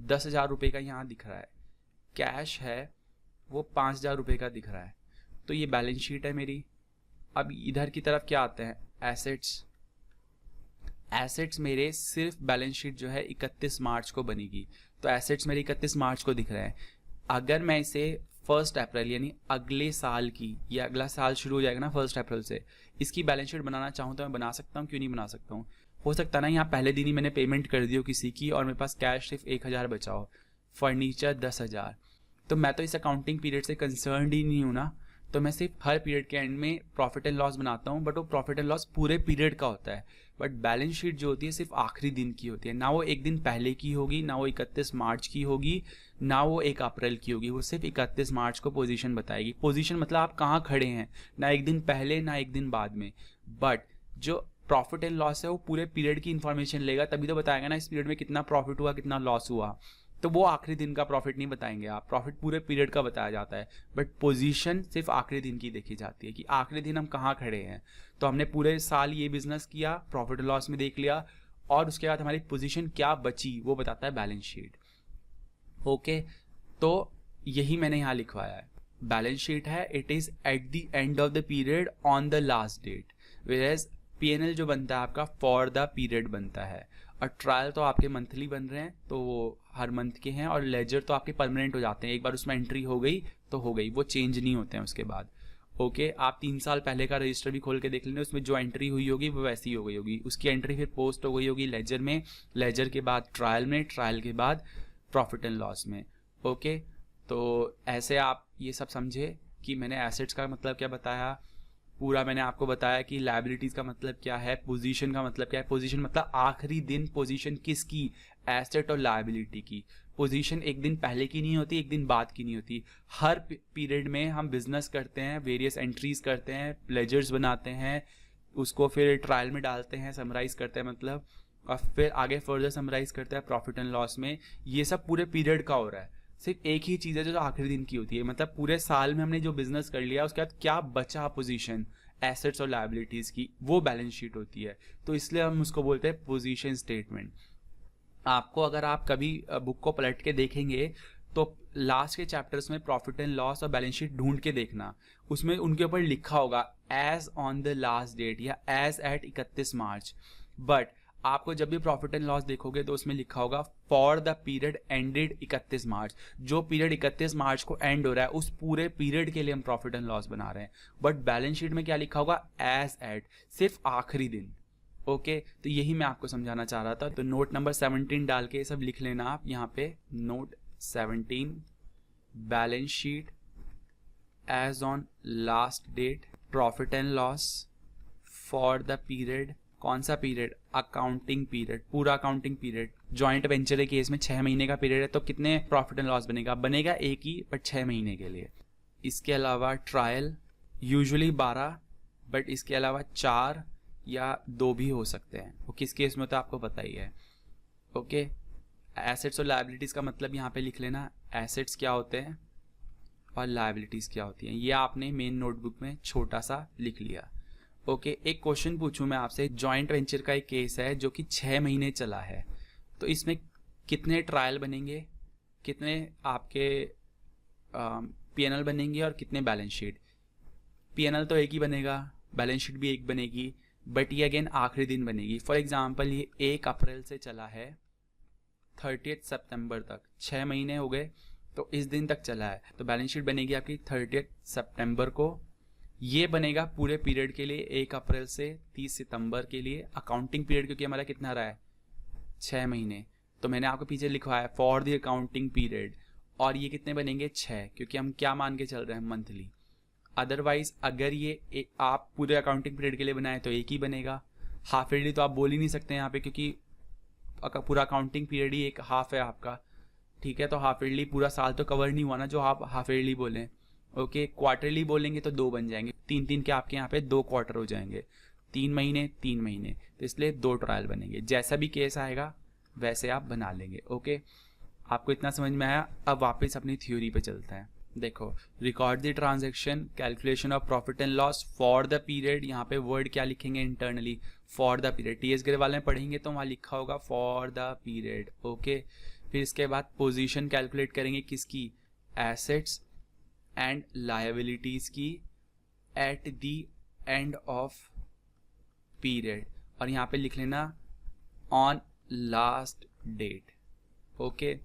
10,000 रुपये का यहाँ दिख रहा है, कैश है वो 5,000 रुपये का दिख रहा है, तो ये बैलेंस शीट है मेरी। अब इधर की तरफ क्या आते हैं, एसेट्स। एसेट्स मेरे सिर्फ बैलेंस शीट जो है 31 मार्च को बनेगी, तो एसेट्स मेरे 31 मार्च को दिख रहे हैं। अगर मैं इसे 1 अप्रैल यानी अगले साल की, या अगला साल शुरू हो जाएगा ना 1 अप्रैल से, इसकी बैलेंस शीट बनाना चाहूँ तो मैं बना सकता हूँ, क्यों नहीं बना सकता हूँ। हो सकता है ना यहाँ पहले दिन ही मैंने पेमेंट कर दी हो किसी की और मेरे पास कैश सिर्फ 1,000 बचा हो, फर्नीचर 10,000, तो मैं तो इस अकाउंटिंग पीरियड से कंसर्न्ड ही नहीं हूँ ना, तो मैं सिर्फ हर पीरियड के एंड में प्रॉफिट एंड लॉस बनाता हूँ, बट वो प्रॉफिट एंड लॉस पूरे पीरियड का होता है। बट बैलेंस शीट जो होती है सिर्फ आखिरी दिन की होती है, ना वो एक दिन पहले की होगी, ना वो 31 मार्च की होगी, ना वो 1 अप्रैल की होगी। वो सिर्फ 31 मार्च को पोजीशन बताएगी। पोजीशन मतलब आप कहाँ खड़े हैं, ना एक दिन पहले ना एक दिन बाद में। बट जो प्रॉफिट एंड लॉस है वो पूरे पीरियड की इंफॉर्मेशन लेगा, तभी तो बताएगा ना इस पीरियड में कितना प्रॉफिट हुआ, कितना लॉस हुआ। तो वो आखिरी दिन का प्रॉफिट नहीं बताएंगे आप, प्रॉफिट पूरे पीरियड का बताया जाता है। बट पोजीशन सिर्फ आखिरी दिन की देखी जाती है कि आखिरी दिन हम कहाँ खड़े हैं। तो हमने पूरे साल ये बिजनेस किया, प्रॉफिट लॉस में देख लिया, और उसके बाद हमारी पोजीशन क्या बची वो बताता है बैलेंस शीट। ओके, तो यही मैंने यहाँ लिखवाया है। बैलेंस शीट है, it is at the end of the period on the last date, whereas PNL जो बनता है आपका फॉर द पीरियड बनता है। और ट्रायल तो आपके मंथली बन रहे हैं तो वो हर मंथ के हैं, और लेजर तो आपके परमानेंट हो जाते हैं, एक बार उसमें एंट्री हो गई तो हो गई, वो चेंज नहीं होते हैं उसके बाद। ओके, आप 3 साल पहले का रजिस्टर भी खोल के देख लेंगे, उसमें जो एंट्री हुई होगी वो वैसी ही हो गई होगी। उसकी एंट्री फिर पोस्ट हो गई होगी लेजर में, लेजर के बाद ट्रायल में, ट्रायल के बाद प्रॉफिट एंड लॉस में। ओके, तो ऐसे आप ये सब समझे कि मैंने एसेट्स का मतलब क्या बताया, पूरा मैंने आपको बताया कि लायबिलिटीज का मतलब क्या है, पोजीशन का मतलब क्या है। पोजीशन मतलब आखिरी दिन पोजीशन किसकी, एसेट और लायबिलिटी की। पोजीशन एक दिन पहले की नहीं होती, एक दिन बाद की नहीं होती। हर पीरियड में हम बिजनेस करते हैं, वेरियस एंट्रीज करते हैं, लेजर्स बनाते हैं, उसको फिर ट्रायल में डालते हैं, समराइज करते हैं मतलब, और फिर आगे फर्दर समराइज करते हैं प्रॉफिट एंड लॉस में। ये सब पूरे पीरियड का हो रहा है। सिर्फ एक ही चीज़ है जो आखिरी दिन की होती है, मतलब पूरे साल में हमने जो बिजनेस कर लिया उसके बाद क्या बचा पोजीशन एसेट्स और लायबिलिटीज की, वो बैलेंस शीट होती है। तो इसलिए हम उसको बोलते हैं पोजीशन स्टेटमेंट। आपको अगर आप कभी बुक को पलट के देखेंगे तो लास्ट के चैप्टर्स में प्रॉफिट एंड लॉस और बैलेंस शीट ढूंढ के देखना, उसमें उनके ऊपर लिखा होगा as on the last date या एज एट 31 मार्च। बट आपको जब भी प्रॉफिट एंड लॉस देखोगे तो उसमें लिखा होगा फॉर द पीरियड एंडेड 31 मार्च। जो पीरियड 31 मार्च को एंड हो रहा है उस पूरे पीरियड के लिए हम प्रॉफिट एंड लॉस बना रहे हैं। बट बैलेंस शीट में क्या लिखा होगा, एज एट, सिर्फ आखिरी दिन। ओके, तो यही मैं आपको समझाना चाह रहा था। तो नोट नंबर 17 डाल के ये सब लिख लेना आप यहाँ पे। Note 17, balance sheet as on last date, profit and loss for the period. कौन सा पीरियड, अकाउंटिंग पीरियड, पूरा अकाउंटिंग पीरियड। जॉइंट वेंचर के केस में 6 महीने का पीरियड है, तो कितने प्रॉफिट एंड लॉस बनेगा, बनेगा एक ही, बट 6 महीने के लिए। इसके अलावा ट्रायल यूजुअली 12, बट इसके अलावा 4 या 2 भी हो सकते हैं, वो किस केस में तो आपको पता ही है। ओके, एसेट्स और लायबिलिटीज़ का मतलब यहाँ पे लिख लेना, एसेट्स क्या होते हैं और लायबिलिटीज़ क्या होती हैं, ये आपने मेन नोटबुक में छोटा सा लिख लिया। ओके, एक क्वेश्चन पूछूं मैं आपसे। जॉइंट वेंचर का एक केस है जो कि 6 महीने चला है, तो इसमें कितने ट्रायल बनेंगे, कितने आपके पीएनएल बनेंगे और कितने बैलेंस शीट। पीएनएल तो एक ही बनेगा, बैलेंस शीट भी एक बनेगी, बट ये अगेन आखिरी दिन बनेगी। फॉर एग्जांपल ये 1 अप्रैल से चला है 30 सितंबर तक, 6 महीने हो गए, तो इस दिन तक चला है, तो बैलेंस शीट बनेगी आपकी 30 सितंबर को। ये बनेगा पूरे पीरियड के लिए 1 अप्रैल से 30 सितंबर के लिए। अकाउंटिंग पीरियड क्योंकि हमारा कितना रहा है, 6 महीने, तो मैंने आपको पीछे लिखवाया फॉर द अकाउंटिंग पीरियड। और ये कितने बनेंगे, 6, क्योंकि हम क्या मान के चल रहे हैं, मंथली। अदरवाइज अगर ये आप पूरे अकाउंटिंग पीरियड के लिए बनाए तो एक ही बनेगा। हाफ ईयरली तो आप बोल ही नहीं सकते यहाँ पे, क्योंकि पूरा अकाउंटिंग पीरियड ही एक हाफ है आपका, ठीक है। तो हाफ ईयरली पूरा साल तो कवर नहीं हुआ ना जो आप हाफ ईयरली बोलें। ओके, क्वार्टरली बोलेंगे तो 2 बन जाएंगे, 3 के आपके यहाँ पे 2 क्वार्टर हो जाएंगे, 3 महीने 3 महीने, तो इसलिए 2 ट्रायल बनेंगे। जैसा भी केस आएगा वैसे आप बना लेंगे। ओके, आपको इतना समझ में आया। अब वापस अपनी थ्योरी पे चलते हैं। देखो, record the transaction, calculation of profit and loss for the period. यहाँ पे वर्ड क्या लिखेंगे internally, for the period. TS Grewal में पढ़ेंगे तो वहाँ लिखा होगा फॉर द पीरियड। ओके, फिर इसके बाद पोजीशन कैलकुलेट करेंगे किसकी, एसेट्स एंड लायबिलिटीज की eight the end of period, और यहाँ पे लिख लेना ऑन लास्ट डेट। ओके,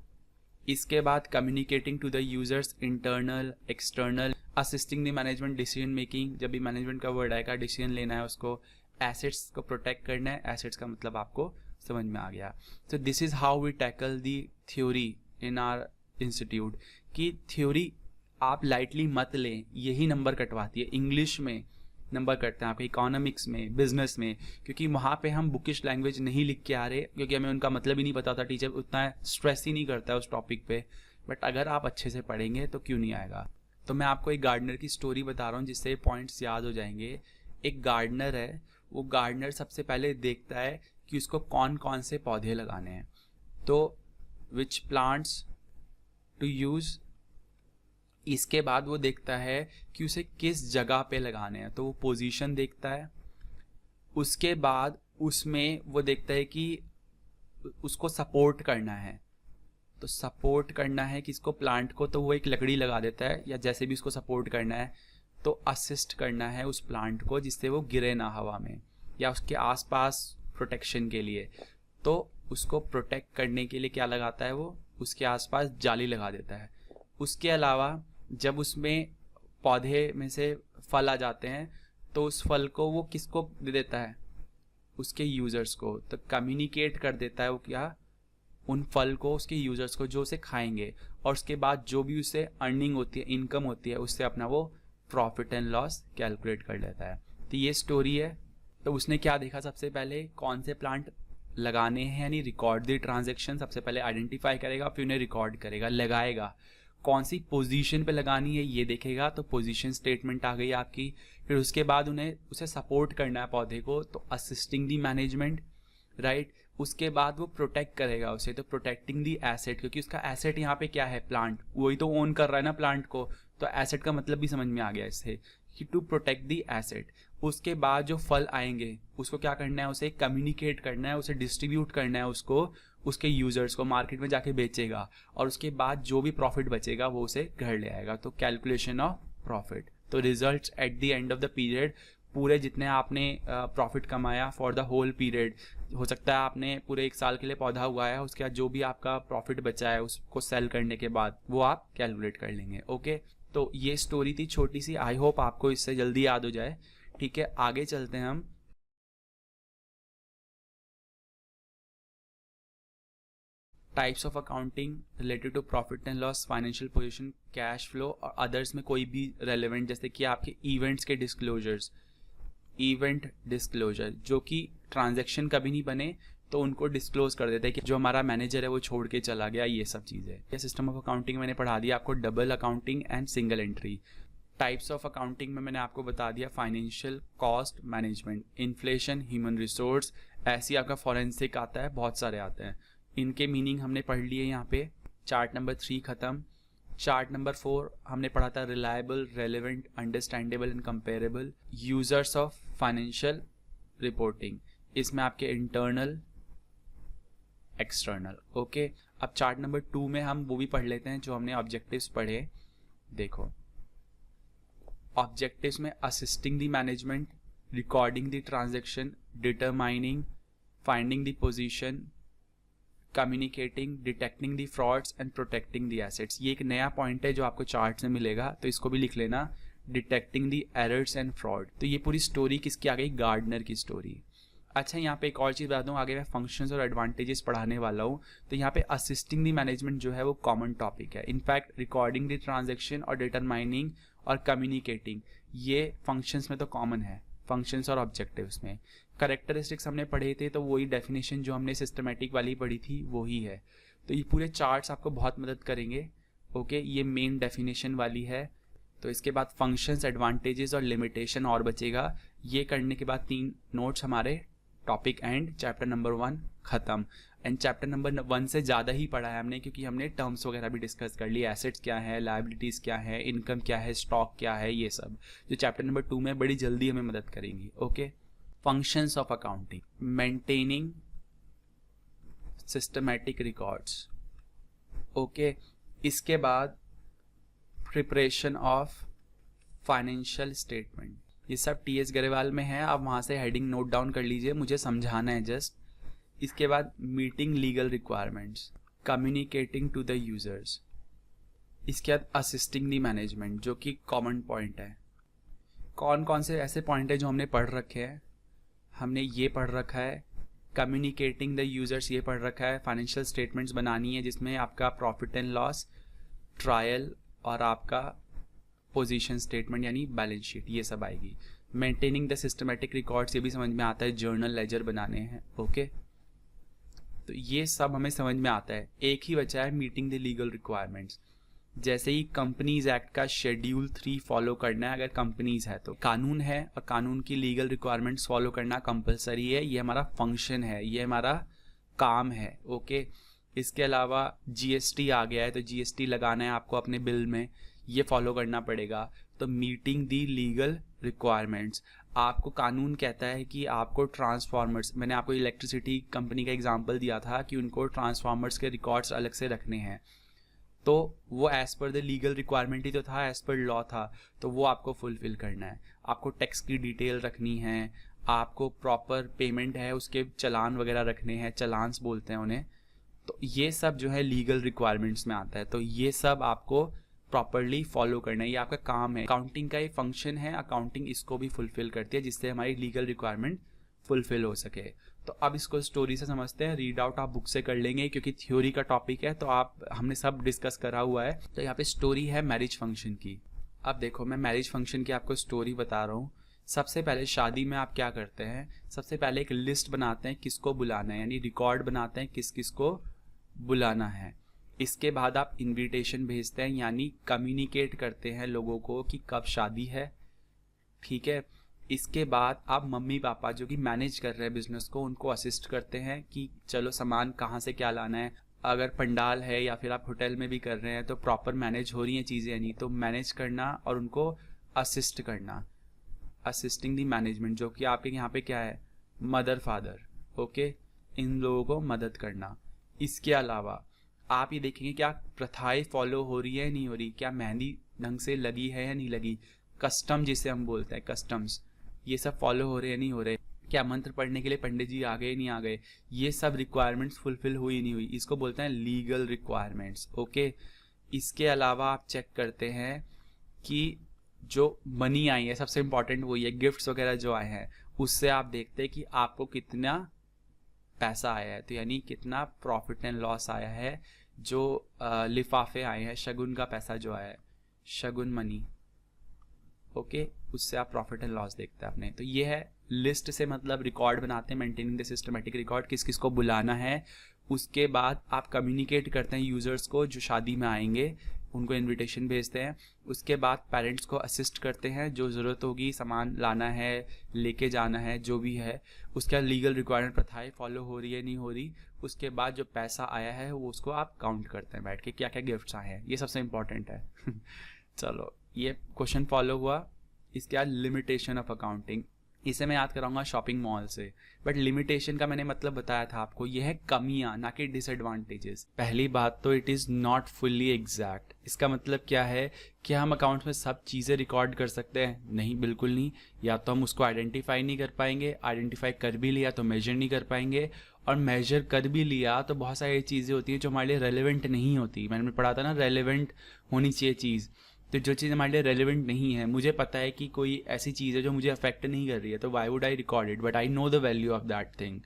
इसके बाद communicating to the users, internal external, assisting the management decision making. जब भी मैनेजमेंट का वर्ड आएगा, डिसीजन लेना है उसको, एसेट्स को प्रोटेक्ट करना है। एसेट्स का मतलब आपको समझ में आ गया। So this is how we tackle the theory in our institute. कि थ्योरी आप लाइटली मत लें, यही नंबर कटवाती है। इंग्लिश में नंबर कटते हैं आपके, इकोनॉमिक्स में, बिजनेस में, क्योंकि वहाँ पे हम बुकिश लैंग्वेज नहीं लिख के आ रहे, क्योंकि हमें उनका मतलब ही नहीं पता था, टीचर उतना स्ट्रेस ही नहीं करता है उस टॉपिक पे। बट अगर आप अच्छे से पढ़ेंगे तो क्यों नहीं आएगा। तो मैं आपको एक गार्डनर की स्टोरी बता रहा हूँ जिससे पॉइंट्स याद हो जाएंगे। एक गार्डनर है, वो गार्डनर सबसे पहले देखता है कि उसको कौन कौन से पौधे लगाने हैं, तो विच प्लांट्स टू यूज़। इसके बाद वो देखता है कि उसे किस जगह पे लगाने हैं, तो वो पोजीशन देखता है। उसके बाद उसमें वो देखता है कि उसको सपोर्ट करना है, तो सपोर्ट करना है किसको, प्लांट को, तो वो एक लकड़ी लगा देता है, या जैसे भी उसको सपोर्ट करना है। तो असिस्ट करना है उस प्लांट को जिससे वो गिरे ना हवा में, या उसके आसपास प्रोटेक्शन के लिए। तो उसको प्रोटेक्ट करने के लिए क्या लगाता है वो, उसके आसपास जाली लगा देता है। उसके अलावा जब उसमें पौधे में से फल आ जाते हैं तो उस फल को वो किसको दे देता है, उसके यूज़र्स को। तो कम्युनिकेट कर देता है वो क्या, उन फल को उसके यूज़र्स को जो उसे खाएंगे। और उसके बाद जो भी उसे अर्निंग होती है, इनकम होती है, उससे अपना वो प्रॉफिट एंड लॉस कैलकुलेट कर लेता है। तो ये स्टोरी है। तो उसने क्या देखा, सबसे पहले कौन से प्लांट लगाने हैं, यानी रिकॉर्ड द ट्रांजेक्शन। सबसे पहले आइडेंटिफाई करेगा, फिर उन्हें रिकॉर्ड करेगा, लगाएगा। कौन सी पोजीशन पे लगानी है ये देखेगा, तो पोजीशन स्टेटमेंट आ गई आपकी। फिर उसके बाद उसे सपोर्ट करना है पौधे को, तो असिस्टिंग दी मैनेजमेंट, राइट। उसके बाद वो प्रोटेक्ट करेगा उसे, तो प्रोटेक्टिंग दी एसेट, क्योंकि उसका एसेट यहाँ पे क्या है, प्लांट, वही तो ओन कर रहा है ना प्लांट को। तो एसेट का मतलब भी समझ में आ गया इससे कि टू प्रोटेक्ट दी एसेट। उसके बाद जो फल आएंगे उसको क्या करना है, उसे कम्युनिकेट करना है, उसे डिस्ट्रीब्यूट करना है, उसको उसके यूजर्स को मार्केट में जाके बेचेगा। और उसके बाद जो भी प्रॉफिट बचेगा वो उसे घर ले आएगा। तो कैलकुलेशन ऑफ प्रॉफिट। तो results eight the end of the period, पूरे जितने आपने प्रॉफिट कमाया फॉर द होल पीरियड, हो सकता है आपने पूरे 1 साल के लिए पौधा उगाया, उसके बाद जो भी आपका प्रॉफिट बचा है उसको सेल करने के बाद वो आप कैलकुलेट कर लेंगे। ओके, तो ये स्टोरी थी छोटी सी, आई होप आपको इससे जल्दी याद हो जाए। ठीक है, आगे चलते हैं हम। Types of accounting related to profit and loss, financial position, cash flow और अदर्स में कोई भी रेलेवेंट, जैसे कि आपके इवेंट्स के डिस्क्लोजर्स, इवेंट डिस्क्लोजर, जो कि ट्रांजैक्शन कभी नहीं बने तो उनको डिस्क्लोज कर देते हैं कि जो हमारा मैनेजर है वो छोड़ के चला गया, ये सब चीज़ें। ये सिस्टम ऑफ अकाउंटिंग मैंने पढ़ा दिया आपको, double accounting and single entry. Types of accounting में मैंने आपको बता दिया, financial, cost management, inflation, human resource, ऐसी आपका फॉरेंसिक आता है, बहुत सारे आते हैं। इनके मीनिंग हमने पढ़ लिए यहाँ पे। चार्ट नंबर 3 खत्म। चार्ट नंबर 4 हमने पढ़ा था, reliable, relevant, understandable and comparable. Users of financial reporting, इसमें आपके इंटरनल, एक्सटर्नल। ओके, अब चार्ट नंबर 2 में हम वो भी पढ़ लेते हैं जो हमने ऑब्जेक्टिव्स पढ़े। देखो, ऑब्जेक्टिव्स में assisting the management, recording the transaction, determining, finding the position, communicating, detecting the frauds and protecting the assets. ये एक नया पॉइंट है जो आपको चार्ट से मिलेगा, तो इसको भी लिख लेना, detecting the errors and fraud. तो ये पूरी स्टोरी किसकी आ गई, गार्डनर की स्टोरी। अच्छा, यहाँ पे एक और चीज़ बता दूँ, आगे मैं फंक्शंस और एडवांटेजेस पढ़ाने वाला हूँ। तो यहाँ पे असिस्टिंग दी मैनेजमेंट जो है वो कॉमन टॉपिक है। इनफैक्ट रिकॉर्डिंग दी ट्रांजेक्शन और डिटरमाइनिंग और कम्युनिकेटिंग, ये फंक्शंस में तो कॉमन है, फंक्शंस और ऑब्जेक्टिव्स में। करेक्टरिस्टिक्स हमने पढ़े थे, तो वही डेफिनेशन जो हमने सिस्टमेटिक वाली पढ़ी थी वही है। तो ये पूरे चार्ट्स आपको बहुत मदद करेंगे। ओके, ये मेन डेफिनेशन वाली है। तो इसके बाद फंक्शंस, एडवांटेजेस और लिमिटेशन और बचेगा। ये करने के बाद 3 नोट्स हमारे टॉपिक एंड चैप्टर नंबर 1 खत्म। एंड चैप्टर नंबर 1 से ज़्यादा ही पढ़ा है हमने, क्योंकि हमने टर्म्स वगैरह भी डिस्कस कर ली, एसेट्स क्या है, लायबिलिटीज़ क्या है, इनकम क्या है, स्टॉक क्या है, ये सब जो चैप्टर नंबर 2 में बड़ी जल्दी हमें मदद करेंगी। Okay, functions of accounting, maintaining systematic records. Okay, इसके बाद प्रिपरेशन ऑफ फाइनेंशियल स्टेटमेंट, ये सब TS गरेवाल में है, आप वहाँ से हेडिंग नोट डाउन कर लीजिए, मुझे समझाना है जस्ट। इसके बाद meeting legal requirements, communicating to the users. इसके बाद असिस्टिंग द मैनेजमेंट, जो कि कॉमन पॉइंट है। कौन कौन से ऐसे पॉइंट है जो हमने पढ़ रखे हैं, हमने ये पढ़ रखा है, कम्युनिकेटिंग द यूजर्स ये पढ़ रखा है, फाइनेंशियल स्टेटमेंट्स बनानी है जिसमें आपका प्रॉफिट एंड लॉस, ट्रायल और आपका पोजीशन स्टेटमेंट यानी बैलेंस शीट, ये सब आएगी। मेंटेनिंग द सिस्टमेटिक रिकॉर्ड्स, ये भी समझ में आता है, जर्नल लेजर बनाने हैं। ओके, तो ये सब हमें समझ में आता है। एक ही बचा है मीटिंग द लीगल रिक्वायरमेंट्स। जैसे ही कंपनीज एक्ट का शेड्यूल 3 फॉलो करना है, अगर कंपनीज है तो कानून है, और कानून की लीगल रिक्वायरमेंट्स फॉलो करना कंपलसरी है। ये हमारा फंक्शन है, ये हमारा काम है। ओके, इसके अलावा जीएसटी आ गया है, तो जीएसटी लगाना है आपको अपने बिल में, ये फॉलो करना पड़ेगा। तो मीटिंग दी लीगल रिक्वायरमेंट्स, आपको कानून कहता है कि आपको ट्रांसफार्मर्स, मैंने आपको इलेक्ट्रिसिटी कंपनी का एग्जांपल दिया था कि उनको ट्रांसफार्मर्स के रिकॉर्ड्स अलग से रखने हैं, तो वो as per the legal requirement ही तो था, एज पर लॉ था, तो वो आपको फुलफिल करना है। आपको टैक्स की डिटेल रखनी है, आपको प्रॉपर पेमेंट है उसके चालान वगैरह रखने हैं, चालान्स बोलते हैं उन्हें। तो ये सब जो है लीगल रिक्वायरमेंट्स में आता है, तो ये सब आपको प्रॉपरली फॉलो करना है, ये आपका काम है। अकाउंटिंग का ये फंक्शन है, अकाउंटिंग इसको भी फुलफिल करती है, जिससे हमारी लीगल रिक्वायरमेंट फुलफिल हो सके। तो अब इसको स्टोरी से समझते हैं। रीड आउट आप बुक से कर लेंगे क्योंकि थ्योरी का टॉपिक है, तो आप हमने सब डिस्कस करा हुआ है। तो यहाँ पे स्टोरी है मैरिज फंक्शन की। अब देखो, मैं मैरिज फंक्शन की आपको स्टोरी बता रहा हूँ। सबसे पहले शादी में आप क्या करते हैं, सबसे पहले एक लिस्ट बनाते हैं किसको बुलाना है, यानी रिकॉर्ड बनाते हैं किस किस को बुलाना है। इसके बाद आप इनविटेशन भेजते हैं, यानी कम्युनिकेट करते हैं लोगों को कि कब शादी है। ठीक है, इसके बाद आप मम्मी पापा जो कि मैनेज कर रहे हैं बिजनेस को, उनको असिस्ट करते हैं कि चलो सामान कहाँ से क्या लाना है। अगर पंडाल है या फिर आप होटल में भी कर रहे हैं तो प्रॉपर मैनेज हो रही हैं चीज़ें, नहीं तो मैनेज करना और उनको असिस्ट करना, असिस्टिंग दी मैनेजमेंट, जो कि आपके यहाँ पे क्या है, मदर फादर। ओके, इन लोगों को मदद करना। इसके अलावा आप ये देखेंगे क्या प्रथाएं फॉलो हो रही है नहीं हो रही, क्या मेहंदी ढंग से लगी है या नहीं लगी, कस्टम जिसे हम बोलते हैं कस्टम्स, ये सब फॉलो हो रहे हैं नहीं हो रहे, क्या मंत्र पढ़ने के लिए पंडित जी आ गए नहीं आ गए, ये सब रिक्वायरमेंट्स फुलफिल हुई नहीं हुई, इसको बोलते हैं लीगल रिक्वायरमेंट्स। ओके, इसके अलावा आप चेक करते हैं कि जो मनी आई है, सबसे इंपॉर्टेंट वही है, गिफ्ट्स वगैरह जो आए हैं, उससे आप देखते हैं कि आपको कितना पैसा आया है, तो यानी कितना प्रॉफिट एंड लॉस आया है। जो लिफाफे आए हैं, शगुन का पैसा जो आया है, शगुन मनी, ओके, उससे आप प्रॉफिट एंड लॉस देखते हैं अपने। तो ये है लिस्ट से मतलब रिकॉर्ड बनाते हैं, मेंटेनिंग द सिस्टमेटिक रिकॉर्ड, किस किस को बुलाना है। उसके बाद आप कम्युनिकेट करते हैं यूजर्स को जो शादी में आएंगे, उनको इनविटेशन भेजते हैं। उसके बाद पेरेंट्स को असिस्ट करते हैं, जो ज़रूरत होगी, सामान लाना है, लेके जाना है, जो भी है। उसके बाद लीगल रिक्वायरमेंट प्रथाएं फॉलो हो रही है नहीं हो रही। उसके बाद जो पैसा आया है वो उसको आप काउंट करते हैं बैठ के, क्या क्या गिफ्ट्स आए हैं, ये सबसे इंपॉर्टेंट है। चलो, ये क्वेश्चन फॉलो हुआ। इसके बाद लिमिटेशन ऑफ अकाउंटिंग, इसे मैं याद कराऊंगा शॉपिंग मॉल से, बट लिमिटेशन का मैंने मतलब बताया था आपको, यह है कमियां ना कि डिसएडवांटेजेस। पहली बात तो it is not fully exact. इसका मतलब क्या है कि हम अकाउंट्स में सब चीज़ें रिकॉर्ड कर सकते हैं? नहीं, बिल्कुल नहीं। या तो हम उसको आइडेंटिफाई नहीं कर पाएंगे, आइडेंटिफाई कर भी लिया तो मेजर नहीं कर पाएंगे, और मेजर कर भी लिया तो बहुत सारी चीज़ें होती हैं जो हमारे लिए रेलिवेंट नहीं होती। मैंने पढ़ा था ना, रेलिवेंट होनी चाहिए चीज़। तो जो चीज़ हमारे लिए रेलिवेंट नहीं है, मुझे पता है कि कोई ऐसी चीज़ है जो मुझे अफेक्ट नहीं कर रही है, तो why would I record it, but I know the value of that thing.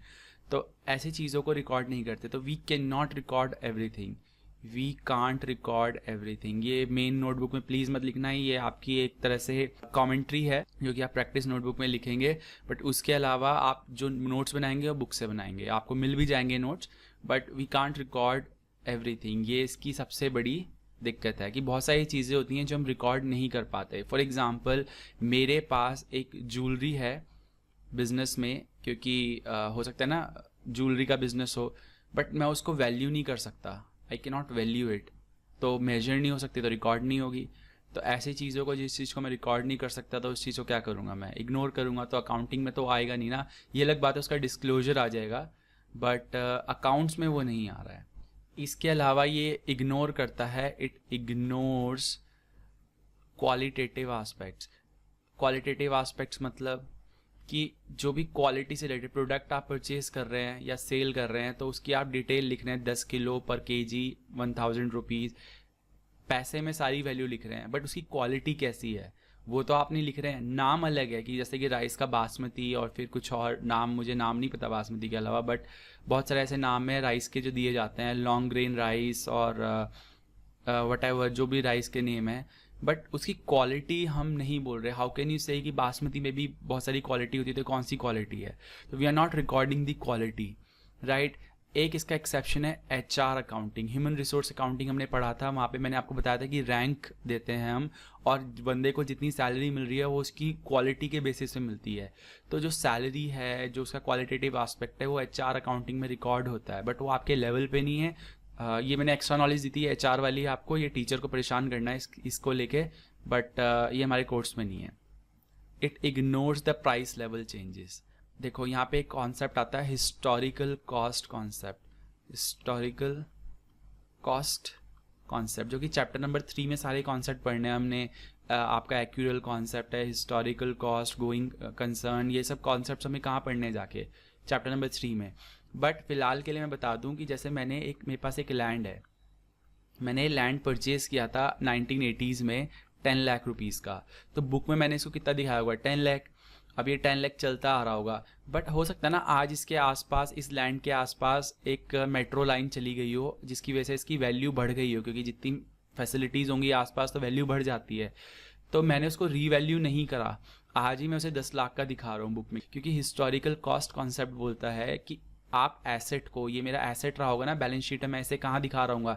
तो ऐसी चीज़ों को रिकॉर्ड नहीं करते। तो we can not record everything, we can't record everything. ये मेन नोटबुक में प्लीज़ मत लिखना, ये आपकी एक तरह से कॉमेंट्री है जो कि आप प्रैक्टिस नोटबुक में लिखेंगे। बट उसके अलावा आप जो नोट्स बनाएंगे वो बुक से बनाएंगे, आपको मिल भी जाएंगे notes, but we can't record everything. ये इसकी सबसे बड़ी दिक्कत है कि बहुत सारी चीज़ें होती हैं जो हम रिकॉर्ड नहीं कर पाते। फॉर एग्ज़ाम्पल, मेरे पास एक ज्वेलरी है बिज़नेस में, क्योंकि हो सकता है ना ज्वेलरी का बिज़नेस हो, बट मैं उसको वैल्यू नहीं कर सकता, I can not value it, तो मेजर नहीं हो सकती, तो रिकॉर्ड नहीं होगी। तो ऐसी चीज़ों को, जिस चीज़ को मैं रिकॉर्ड नहीं कर सकता, तो उस चीज़ को क्या करूँगा, मैं इग्नोर करूँगा, तो अकाउंटिंग में तो आएगा नहीं ना। ये अलग बात है, उसका डिस्क्लोजर आ जाएगा, बट अकाउंट्स में वो नहीं आ रहा है। इसके अलावा ये इग्नोर करता है, it ignores qualitative aspects. Qualitative aspects मतलब कि जो भी क्वालिटी से रिलेटेड प्रोडक्ट आप परचेज कर रहे हैं या सेल कर रहे हैं, तो उसकी आप डिटेल लिख रहे हैं, 10 किलो पर केजी 1000 रुपीज़, पैसे में सारी वैल्यू लिख रहे हैं, बट उसकी क्वालिटी कैसी है वो तो आप नहीं लिख रहे हैं। नाम अलग है कि जैसे कि राइस का बासमती और फिर कुछ और नाम, मुझे नाम नहीं पता बासमती के अलावा, बट बहुत सारे ऐसे नाम हैं राइस के जो दिए जाते हैं, लॉन्ग ग्रेन राइस और वट एवर जो भी राइस के नेम है, बट उसकी क्वालिटी हम नहीं बोल रहे. हाउ कैन यू से कि बासमती में भी बहुत सारी क्वालिटी होती है, तो कौन सी क्वालिटी है? तो we are not recording the quality, right. एक इसका एक्सेप्शन है HR accounting, human resource accounting हमने पढ़ा था. वहाँ पे मैंने आपको बताया था कि रैंक देते हैं हम, और बंदे को जितनी सैलरी मिल रही है वो उसकी क्वालिटी के बेसिस पे मिलती है. तो जो सैलरी है, जो उसका क्वालिटेटिव एस्पेक्ट है, वो HR अकाउंटिंग में रिकॉर्ड होता है, बट वो आपके लेवल पे नहीं है. ये मैंने एक्स्ट्रा नॉलेज दी थी HR वाली आपको, ये टीचर को परेशान करना है इसको लेके, बट ये हमारे कोर्स में नहीं है. It ignores the price level changes. देखो यहाँ पे एक कॉन्सेप्ट आता है historical cost concept. Historical cost concept जो कि चैप्टर नंबर 3 में सारे कॉन्सेप्ट पढ़ने हैं हमने. आपका एक्यूरल कॉन्सेप्ट है, हिस्टोरिकल कॉस्ट, गोइंग कंसर्न, ये सब कॉन्सेप्ट हमें कहाँ पढ़ने जाके, चैप्टर नंबर 3 में. बट फिलहाल के लिए मैं बता दूं कि जैसे मेरे पास एक लैंड है, मैंने लैंड परचेज किया था 1980s में 10 लाख रुपीज़ का. तो बुक में मैंने इसको कितना दिखाया हुआ है? 10 लाख. अब ये 10 लाख चलता आ रहा होगा, बट हो सकता है ना आज इसके आसपास, इस लैंड के आसपास एक मेट्रो लाइन चली गई हो, जिसकी वजह से इसकी वैल्यू बढ़ गई हो, क्योंकि जितनी फैसिलिटीज़ होंगी आसपास तो वैल्यू बढ़ जाती है. तो मैंने उसको रीवैल्यू नहीं करा, आज ही मैं उसे 10 लाख का दिखा रहा हूँ बुक में, क्योंकि हिस्टोरिकल कॉस्ट कॉन्सेप्ट बोलता है कि आप एसेट को, ये मेरा एसेट रहा होगा ना बैलेंस शीट में, मैं इसे कहाँ दिखा रहा हूँ?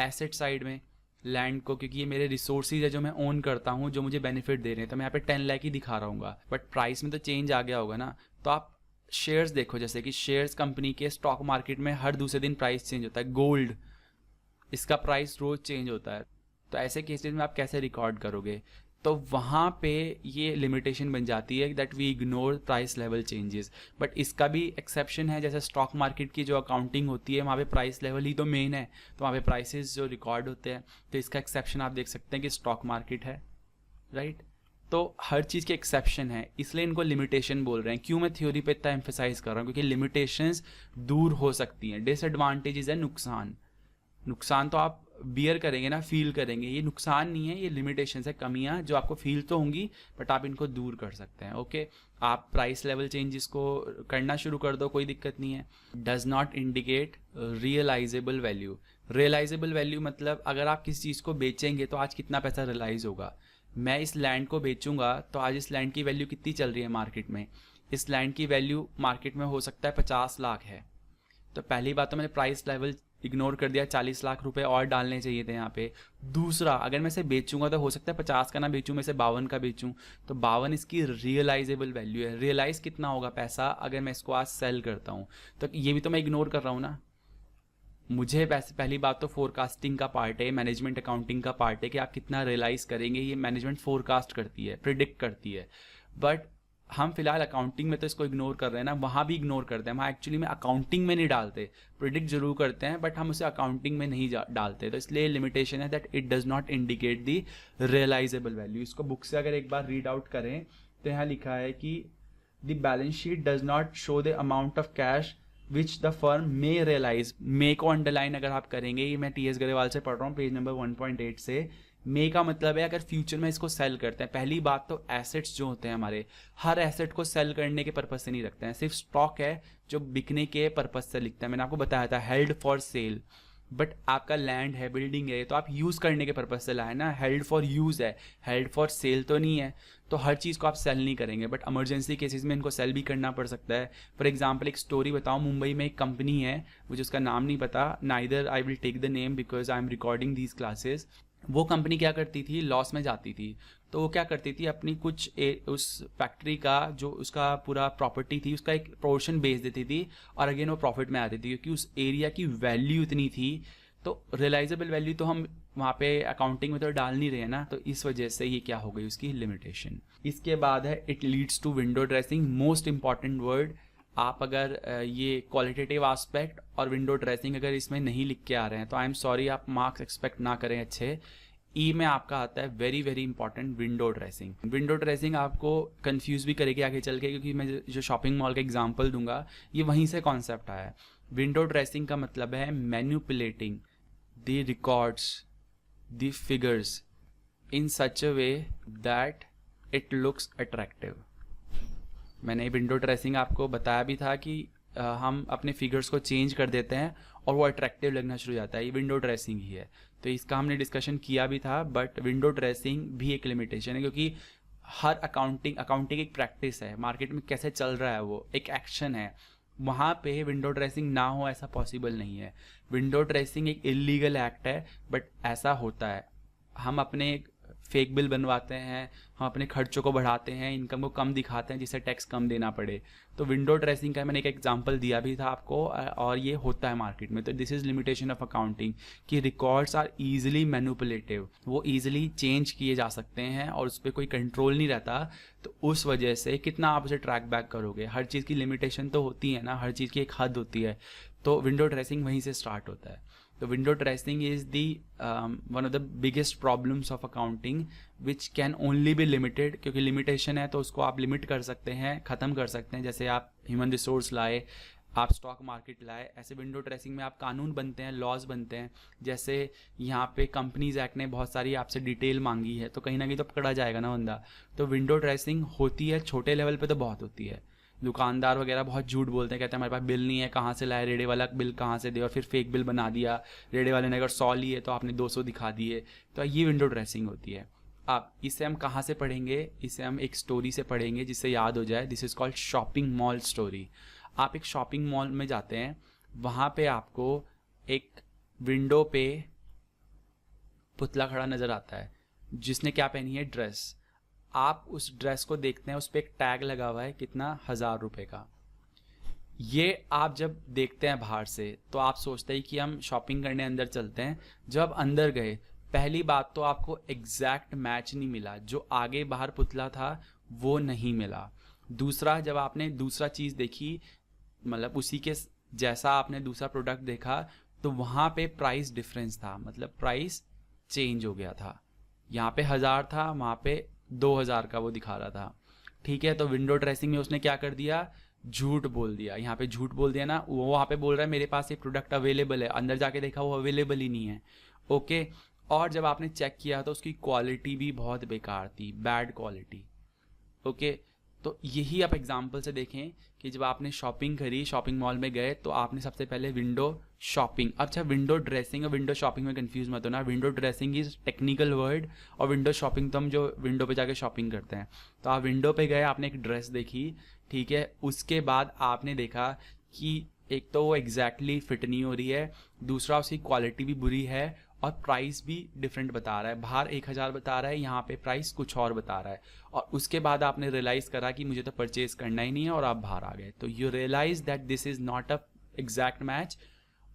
एसेट साइड में लैंड को, क्योंकि ये मेरे रिसोर्सेज है जो मैं ओन करता हूँ, जो मुझे बेनिफिट दे रहे हैं, तो मैं यहाँ पे 10 लाख ही दिखा रहा हूँ. बट प्राइस में तो चेंज आ गया होगा ना. तो आप शेयर्स देखो, जैसे कि शेयर्स कंपनी के स्टॉक मार्केट में हर दूसरे दिन प्राइस चेंज होता है. गोल्ड, इसका प्राइस रोज चेंज होता है. तो ऐसे केसेस में आप कैसे रिकॉर्ड करोगे? तो वहाँ पे ये लिमिटेशन बन जाती है that we ignore price level changes. But इसका भी एक्सेप्शन है, जैसे स्टॉक मार्केट की जो अकाउंटिंग होती है वहाँ पे प्राइस लेवल ही तो मेन है, तो वहाँ पे प्राइसेस जो रिकॉर्ड होते हैं, तो इसका एक्सेप्शन आप देख सकते हैं कि स्टॉक मार्केट है, राइट. तो हर चीज़ के एक्सेप्शन है, इसलिए इनको लिमिटेशन बोल रहे हैं. क्यों मैं थ्योरी पे इतना एम्फेसाइज कर रहा हूँ? क्योंकि लिमिटेशंस दूर हो सकती हैं. डिसएडवांटेजेस है नुकसान. नुकसान तो आप बियर करेंगे ना, फील करेंगे. ये नुकसान नहीं है, ये लिमिटेशन है, कमियां जो आपको फील तो होंगी, बट आप इनको दूर कर सकते हैं. ओके, आप प्राइस लेवल चेंजेस को करना शुरू कर दो, कोई दिक्कत नहीं है. Does not indicate realisable value. Realisable value मतलब अगर आप किसी चीज़ को बेचेंगे तो आज कितना पैसा रियलाइज होगा. मैं इस लैंड को बेचूंगा तो आज इस लैंड की वैल्यू कितनी चल रही है मार्केट में? इस लैंड की वैल्यू मार्केट में हो सकता है 50 लाख है. तो पहली बात तो मैंने प्राइस लेवल इग्नोर कर दिया, 40 लाख रुपए और डालने चाहिए थे यहाँ पे. दूसरा, अगर मैं इसे बेचूंगा तो हो सकता है 50 का ना बेचूं, मैं इसे 52 का बेचूं, तो 52 इसकी रियलाइजेबल वैल्यू है. रियलाइज कितना होगा पैसा अगर मैं इसको आज सेल करता हूँ? तो ये भी तो मैं इग्नोर कर रहा हूँ ना. मुझे पहली बात तो फोरकास्टिंग का पार्ट है, मैनेजमेंट अकाउंटिंग का पार्ट है कि आप कितना रियलाइज करेंगे, ये मैनेजमेंट फोरकास्ट करती है, प्रिडिक्ट करती है. बट हम फिलहाल अकाउंटिंग में तो इसको इग्नोर कर रहे हैं ना, वहाँ भी इग्नोर करते हैं. वहाँ एक्चुअली में अकाउंटिंग में नहीं डालते, प्रिडिक्ट जरूर करते हैं, बट हम उसे अकाउंटिंग में नहीं डालते. तो इसलिए लिमिटेशन है that it does not indicate the realisable value. इसको बुक से अगर एक बार रीड आउट करें तो यहाँ लिखा है कि the balance sheet does not show the amount of cash which the firm may realise. May को अंडरलाइन अगर आप करेंगे, ये मैं TS गरेवाल से पढ़ रहा हूँ पेज नंबर 1.8 से. मे का मतलब है अगर फ्यूचर में इसको सेल करते हैं. पहली बात तो एसेट्स जो होते हैं हमारे, हर एसेट को सेल करने के पर्पज से नहीं रखते हैं. सिर्फ स्टॉक है जो बिकने के पर्पज से लिखता है. मैंने आपको बताया था हेल्ड फॉर सेल. बट आपका लैंड है, बिल्डिंग है, तो आप यूज़ करने के पर्पज से लाए ना, हेल्ड फॉर यूज़ है, हेल्ड फॉर सेल तो नहीं है. तो हर चीज़ को आप सेल नहीं करेंगे, बट इमरजेंसी केसेस में इनको सेल भी करना पड़ सकता है. फॉर एग्जांपल एक स्टोरी बताऊँ, मुंबई में एक कंपनी है, मुझे उसका नाम नहीं पता, neither I will take the name because I am recording these classes. वो कंपनी क्या करती थी, लॉस में जाती थी. तो वो क्या करती थी, अपनी कुछ उस फैक्ट्री का जो उसका पूरा प्रॉपर्टी थी उसका एक पोर्शन बेच देती थी, और अगेन वो प्रॉफिट में आती थी, क्योंकि उस एरिया की वैल्यू इतनी थी. तो रियलाइजेबल वैल्यू तो हम वहाँ पे अकाउंटिंग में तो डाल नहीं रहे हैं ना, तो इस वजह से ये क्या हो गई उसकी लिमिटेशन. इसके बाद है it leads to window dressing. Most important word. आप अगर ये क्वालिटेटिव एस्पेक्ट और विंडो ड्रेसिंग अगर इसमें नहीं लिख के आ रहे हैं तो आई एम सॉरी, आप मार्क्स एक्सपेक्ट ना करें अच्छे. ई में आपका आता है very very important window dressing. Window dressing आपको कंफ्यूज भी करेगी आगे चल के, क्योंकि मैं जो शॉपिंग मॉल का एग्जांपल दूंगा ये वहीं से कॉन्सेप्ट आया है. विंडो ड्रेसिंग का मतलब है manipulating the records, the figures in such a way that it looks attractive. मैंने विंडो ड्रेसिंग आपको बताया भी था कि हम अपने फिगर्स को चेंज कर देते हैं और वो अट्रैक्टिव लगना शुरू हो जाता है। ये विंडो ड्रेसिंग ही है। तो इसका हमने डिस्कशन किया भी था, बट विंडो ड्रेसिंग भी एक लिमिटेशन है, क्योंकि हर अकाउंटिंग एक प्रैक्टिस है, मार्केट में कैसे चल रहा है वो एक एक्शन है, वहाँ पे विंडो ड्रेसिंग ना हो ऐसा पॉसिबल नहीं है। विंडो ड्रेसिंग एक इलीगल एक्ट है, बट ऐसा होता है। हम अपने फेक बिल बनवाते हैं, हम अपने खर्चों को बढ़ाते हैं, इनकम को कम दिखाते हैं जिससे टैक्स कम देना पड़े। तो विंडो ड्रेसिंग का मैंने एक एग्जांपल दिया भी था आपको, और ये होता है मार्केट में। तो this is limitation of accounting कि रिकॉर्ड्स आर ईजिली मैनिपुलेटिव, वो ईजिली चेंज किए जा सकते हैं और उस पर कोई कंट्रोल नहीं रहता। तो उस वजह से कितना आप उसे ट्रैक बैक करोगे, हर चीज़ की लिमिटेशन तो होती है ना, हर चीज़ की एक हद होती है। तो विंडो ड्रेसिंग वहीं से स्टार्ट होता है। तो window dressing is the one of the biggest problems of accounting which can only be limited, क्योंकि लिमिटेशन है तो उसको आप लिमिट कर सकते हैं, ख़त्म कर सकते हैं। जैसे आप ह्यूमन रिसोर्स लाए, आप स्टॉक मार्केट लाए, ऐसे विंडो ड्रेसिंग में आप कानून बनते हैं, लॉज बनते हैं। जैसे यहाँ पे कंपनीज एक्ट ने बहुत सारी आपसे डिटेल मांगी है, तो कहीं ना कहीं तो पकड़ा जाएगा ना बंदा। तो विंडो ड्रेसिंग होती है, छोटे लेवल पे तो बहुत होती है। दुकानदार वगैरह बहुत झूठ बोलते हैं, कहते हैं हमारे पास बिल नहीं है, कहाँ से लाए, रेडे वाला बिल कहाँ से दे, और फिर फेक बिल बना दिया। रेडे वाले ने अगर 100 लिए तो आपने 200 दिखा दिए। तो ये विंडो ड्रेसिंग होती है। अब इसे हम कहाँ से पढ़ेंगे, इसे हम एक स्टोरी से पढ़ेंगे जिससे याद हो जाए। This is called shopping mall story. आप एक शॉपिंग मॉल में जाते हैं, वहाँ पे आपको एक विंडो पे पुतला खड़ा नज़र आता है जिसने क्या पहनी है, ड्रेस। आप उस ड्रेस को देखते हैं, उस पर एक टैग लगा हुआ है, कितना, 1000 रुपये का। ये आप जब देखते हैं बाहर से तो आप सोचते हैं कि हम शॉपिंग करने अंदर चलते हैं। जब अंदर गए, पहली बात तो आपको एग्जैक्ट मैच नहीं मिला, जो आगे बाहर पुतला था वो नहीं मिला। दूसरा, जब आपने दूसरा चीज़ देखी, मतलब उसी के जैसा आपने दूसरा प्रोडक्ट देखा, तो वहाँ पे प्राइस डिफरेंस था, मतलब प्राइस चेंज हो गया था। यहाँ पे 1000 था, वहाँ पे 2000 का वो दिखा रहा था। ठीक है, तो विंडो ड्रेसिंग में उसने क्या कर दिया, झूठ बोल दिया। यहाँ पे झूठ बोल दिया ना, वो वहाँ पे बोल रहा है मेरे पास ये प्रोडक्ट अवेलेबल है, अंदर जाके देखा वो अवेलेबल ही नहीं है। ओके, और जब आपने चेक किया तो उसकी क्वालिटी भी बहुत बेकार थी, बैड क्वालिटी। ओके, तो यही आप एग्जाम्पल से देखें कि जब आपने शॉपिंग करी, शॉपिंग मॉल में गए, तो आपने सबसे पहले विंडो शॉपिंग, अच्छा विंडो ड्रेसिंग और विंडो शॉपिंग में कंफ्यूज मत होना। Window dressing is technical word, और विंडो शॉपिंग तो हम जो विंडो पे जाके शॉपिंग करते हैं। तो आप विंडो पे गए, आपने एक ड्रेस देखी, ठीक है, उसके बाद आपने देखा कि एक तो वो एग्जैक्टली फिट नहीं हो रही है, दूसरा उसकी क्वालिटी भी बुरी है, और प्राइस भी डिफरेंट बता रहा है। बाहर 1000 बता रहा है, यहाँ पे प्राइस कुछ और बता रहा है। और उसके बाद आपने रियलाइज़ करा कि मुझे तो परचेज करना ही नहीं है, और आप बाहर आ गए। तो you realise that this is not a exact match,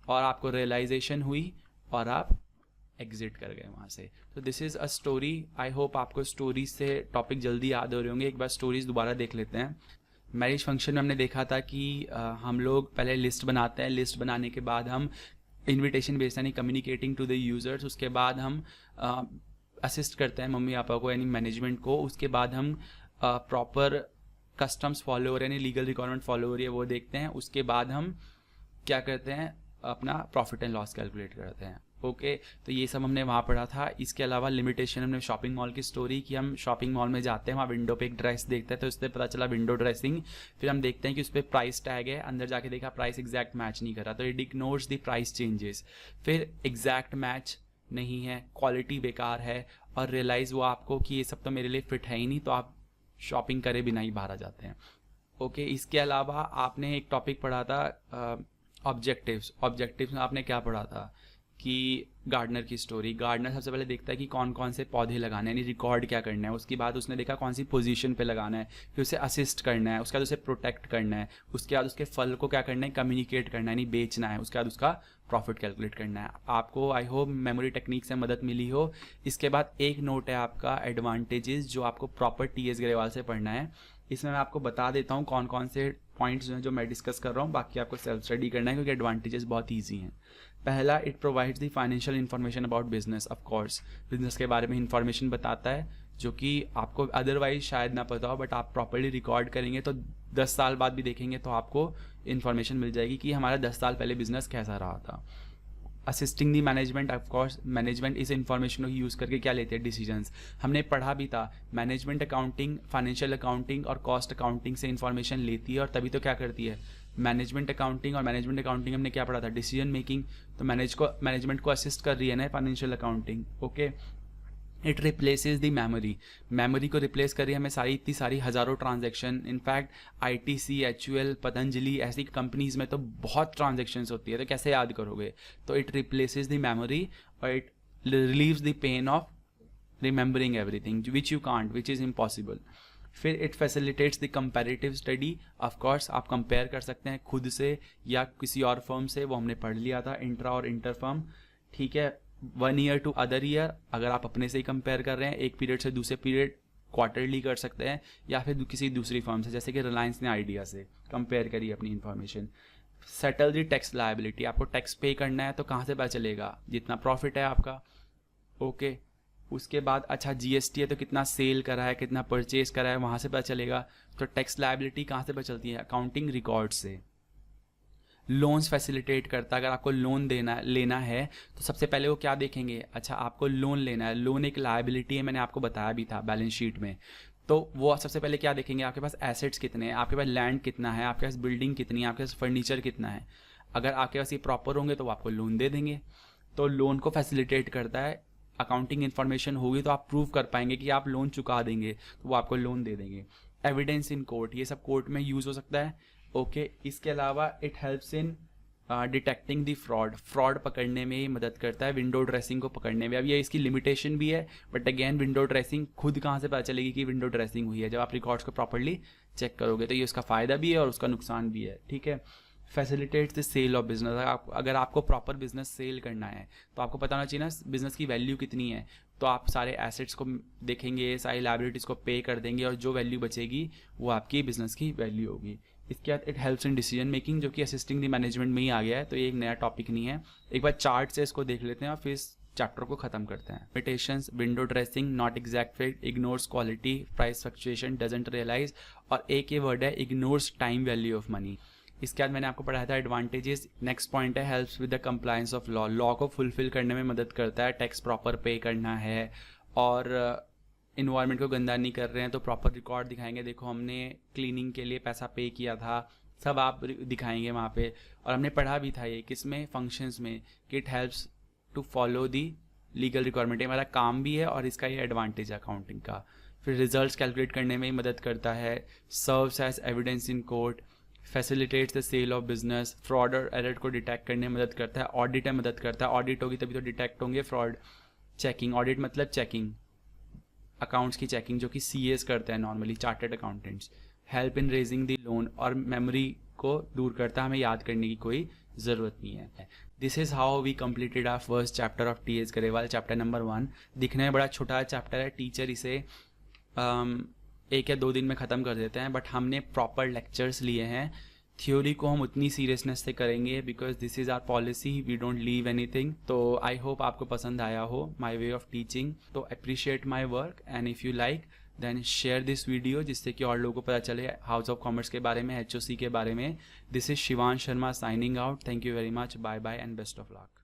और आपको रियलाइजेशन हुई और आप एग्जिट कर गए वहाँ से। तो this is a story. I hope आपको स्टोरीज से टॉपिक जल्दी याद हो रहे होंगे। एक बार स्टोरीज दोबारा देख लेते हैं। मैरिज फंक्शन में हमने देखा था कि हम लोग पहले लिस्ट बनाते हैं, लिस्ट बनाने के बाद हम इन्विटेशन भेजते हैं, यानी कम्युनिकेटिंग टू द यूज़र्स। उसके बाद हम असिस्ट करते हैं मम्मी पापा को, यानी मैनेजमेंट को। उसके बाद हम प्रॉपर कस्टम्स फॉलो हो रहे हैं, यानी लीगल रिक्वायरमेंट फॉलो हो रही है, वो देखते हैं। उसके बाद हम क्या करते हैं, अपना प्रॉफिट एंड लॉस कैलकुलेट करते हैं। ओके, तो ये सब हमने वहाँ पढ़ा था। इसके अलावा लिमिटेशन हमने शॉपिंग मॉल की स्टोरी कि हम शॉपिंग मॉल में जाते हैं, वहाँ विंडो पे एक ड्रेस देखते हैं, तो उससे पता चला विंडो ड्रेसिंग। फिर हम देखते हैं कि उस पर प्राइस टैग है, अंदर जाके देखा प्राइस एग्जैक्ट मैच नहीं कर रहा, तो it ignores the price changes. फिर एग्जैक्ट मैच नहीं है, क्वालिटी बेकार है, और रियलाइज़ हुआ आपको कि ये सब तो मेरे लिए फिट है ही नहीं, तो आप शॉपिंग करे बिना ही बाहर आ जाते हैं। ओके, इसके अलावा आपने एक टॉपिक पढ़ा था ऑब्जेक्टिव्स। ऑब्जेक्टिव्स में आपने क्या पढ़ा था कि गार्डनर की स्टोरी। गार्डनर सबसे पहले देखता है कि कौन कौन से पौधे लगाने हैं, यानी रिकॉर्ड क्या करना है। उसके बाद उसने देखा कौन सी पोजीशन पे लगाना है, फिर उसे असिस्ट करना है, उसके बाद उसे प्रोटेक्ट करना है, उसके बाद उसके फल को क्या करना है, कम्युनिकेट करना है, यानी बेचना है, उसके बाद उसका प्रॉफिट कैलकुलेट करना है। आपको आई होप मेमोरी टेक्निक से मदद मिली हो। इसके बाद एक नोट है आपका एडवांटेजेस, जो आपको प्रॉपर टीएस ग्रेवाल से पढ़ना है। इसमें मैं आपको बता देता हूँ कौन कौन से पॉइंट्स हैं जो मैं डिस्कस कर रहा हूँ, बाकी आपको सेल्फ स्टडी करना है क्योंकि एडवांटेजेस बहुत ईजी हैं। पहला, it provides the financial information about business. Of course business के बारे में इन्फॉर्मेशन बताता है जो कि आपको अदरवाइज शायद ना पता हो, बट आप प्रॉपर्ली रिकॉर्ड करेंगे तो 10 साल बाद भी देखेंगे तो आपको इन्फॉर्मेशन मिल जाएगी कि हमारा 10 साल पहले बिजनेस कैसा रहा था। Assisting the management, of course management इस इंफॉर्मेशन को यूज़ करके क्या लेते हैं, डिसीजंस। हमने पढ़ा भी था मैनेजमेंट अकाउंटिंग, फाइनेंशियल अकाउंटिंग और कॉस्ट अकाउंटिंग से इंफॉर्मेशन लेती है और तभी तो क्या करती है मैनेजमेंट अकाउंटिंग। और मैनेजमेंट अकाउंटिंग हमने क्या पढ़ा था, डिसीजन मेकिंग। तो मैनेजमेंट को असिस्ट कर रही है ना financial accounting. Okay, it replaces the memory को रिप्लेस करिए हमें इतनी सारी हज़ारों transaction. In fact ITC, HUL, Patanjali ऐसी कंपनीज में तो बहुत ट्रांजेक्शन्स होती है, तो कैसे याद करोगे। तो इट रिप्लेसेस द मेमोरी और it relieves the pain of remembering everything which you can't, which is impossible. फिर it facilitates the comparative study. Of course आप कंपेयर कर सकते हैं खुद से या किसी और फर्म से, वो हमने पढ़ लिया था, इंट्रा और इंटर फर्म। ठीक है, 1 ईयर टू अदर ईयर, अगर आप अपने से ही कंपेयर कर रहे हैं, एक पीरियड से दूसरे पीरियड क्वार्टरली कर सकते हैं, या फिर किसी दूसरी फर्म से, जैसे कि रिलायंस ने आइडिया से कंपेयर करी अपनी information. Settle the tax liability, आपको टैक्स पे करना है तो कहाँ से पता चलेगा, जितना प्रॉफिट है आपका। ओके, उसके बाद अच्छा GST है तो कितना सेल करा है, कितना परचेज करा है, वहाँ से पता चलेगा। तो टैक्स लायबिलिटी कहाँ से पता चलती है, अकाउंटिंग रिकॉर्ड से। लोन्स फैसिलिटेट करता है, अगर आपको लोन लेना है तो सबसे पहले वो क्या देखेंगे, अच्छा आपको लोन लेना है, लोन एक लायबिलिटी है, मैंने आपको बताया भी था बैलेंस शीट में। तो वो सबसे पहले क्या देखेंगे, आपके पास एसेट्स कितने हैं, आपके पास लैंड कितना है, आपके पास बिल्डिंग कितनी है, आपके पास फर्नीचर कितना है। अगर आपके पास ये प्रॉपर होंगे तो वो आपको लोन दे देंगे। तो लोन को फैसिलिटेट करता है, अकाउंटिंग इन्फॉर्मेशन होगी तो आप प्रूव कर पाएंगे कि आप लोन चुका देंगे, तो वो आपको लोन दे देंगे। एविडेंस इन कोर्ट, ये सब कोर्ट में यूज़ हो सकता है। ओके, इसके अलावा it helps in detecting the fraud पकड़ने में ही मदद करता है, विंडो ड्रेसिंग को पकड़ने में। अब ये इसकी लिमिटेशन भी है, बट अगेन विंडो ड्रेसिंग खुद कहाँ से पता चलेगी कि विंडो ड्रेसिंग हुई है, जब आप रिकॉर्ड्स को प्रॉपर्ली चेक करोगे। तो ये उसका फ़ायदा भी है और उसका नुकसान भी है। ठीक है, facilitates the sale of business, अगर आपको प्रॉपर बिजनेस सेल करना है तो आपको पता होना चाहिए ना बिजनेस की वैल्यू कितनी है। तो आप सारे एसेट्स को देखेंगे, सारी लायबिलिटीज़ को पे कर देंगे और जो वैल्यू बचेगी वो आपकी बिजनेस की वैल्यू होगी। इसके बाद it helps in decision making, जो कि असिस्टिंग द मैनेजमेंट में ही आ गया है, तो ये एक नया टॉपिक नहीं है। एक बार चार्ट से इसको देख लेते हैं और फिर इस चैप्टर को खत्म करते हैं। Limitations, window dressing, not exact fit, ignores quality, price fluctuation, doesn't realise, और एक ये वर्ड है ignores time value of money. इसके बाद मैंने आपको पढ़ाया था एडवांटेजेस। नेक्स्ट पॉइंट है helps with the compliance of law को फुलफिल करने में मदद करता है, टैक्स प्रॉपर पे करना है और इन्वायरमेंट को गंदा नहीं कर रहे हैं तो प्रॉपर रिकॉर्ड दिखाएंगे, देखो हमने क्लीनिंग के लिए पैसा पे किया था, सब आप दिखाएंगे वहाँ पे। और हमने पढ़ा भी था ये किसमें, फंक्शंस में, कि it helps to follow the legal requirement. हमारा काम भी है और इसका ये एडवांटेज है अकाउंटिंग का। फिर रिजल्ट्स कैलकुलेट करने में ही मदद करता है, serves as evidence in court, facilitates the sale of business, fraud और एरर को डिटेक्ट करने में मदद करता है, ऑडिट में मदद करता है, ऑडिट होगी तभी तो डिटेक्ट होंगे फ्रॉड। चेकिंग, ऑडिट मतलब चेकिंग, अकाउंट्स की चेकिंग जो कि CAs करते हैं normally, chartered accountants. Help in raising the loan, और मेमोरी को दूर करता है, हमें याद करने की कोई ज़रूरत नहीं है। This is how we completed our first chapter of TS Grewal, chapter number 1। दिखने में बड़ा छोटा चैप्टर है, टीचर इसे 1 या 2 दिन में ख़त्म कर देते हैं, बट हमने प्रॉपर लेक्चर्स लिए हैं। थ्योरी को हम उतनी सीरियसनेस से करेंगे because this is our policy, we don't leave anything. तो आई होप आपको पसंद आया हो माई वे ऑफ टीचिंग। तो appreciate my work and if you like then share this video, जिससे कि और लोगों को पता चले हाउस ऑफ कॉमर्स के बारे में, HOC के बारे में। This is Shivansh Sharma signing out. Thank you very much, bye bye and best of luck.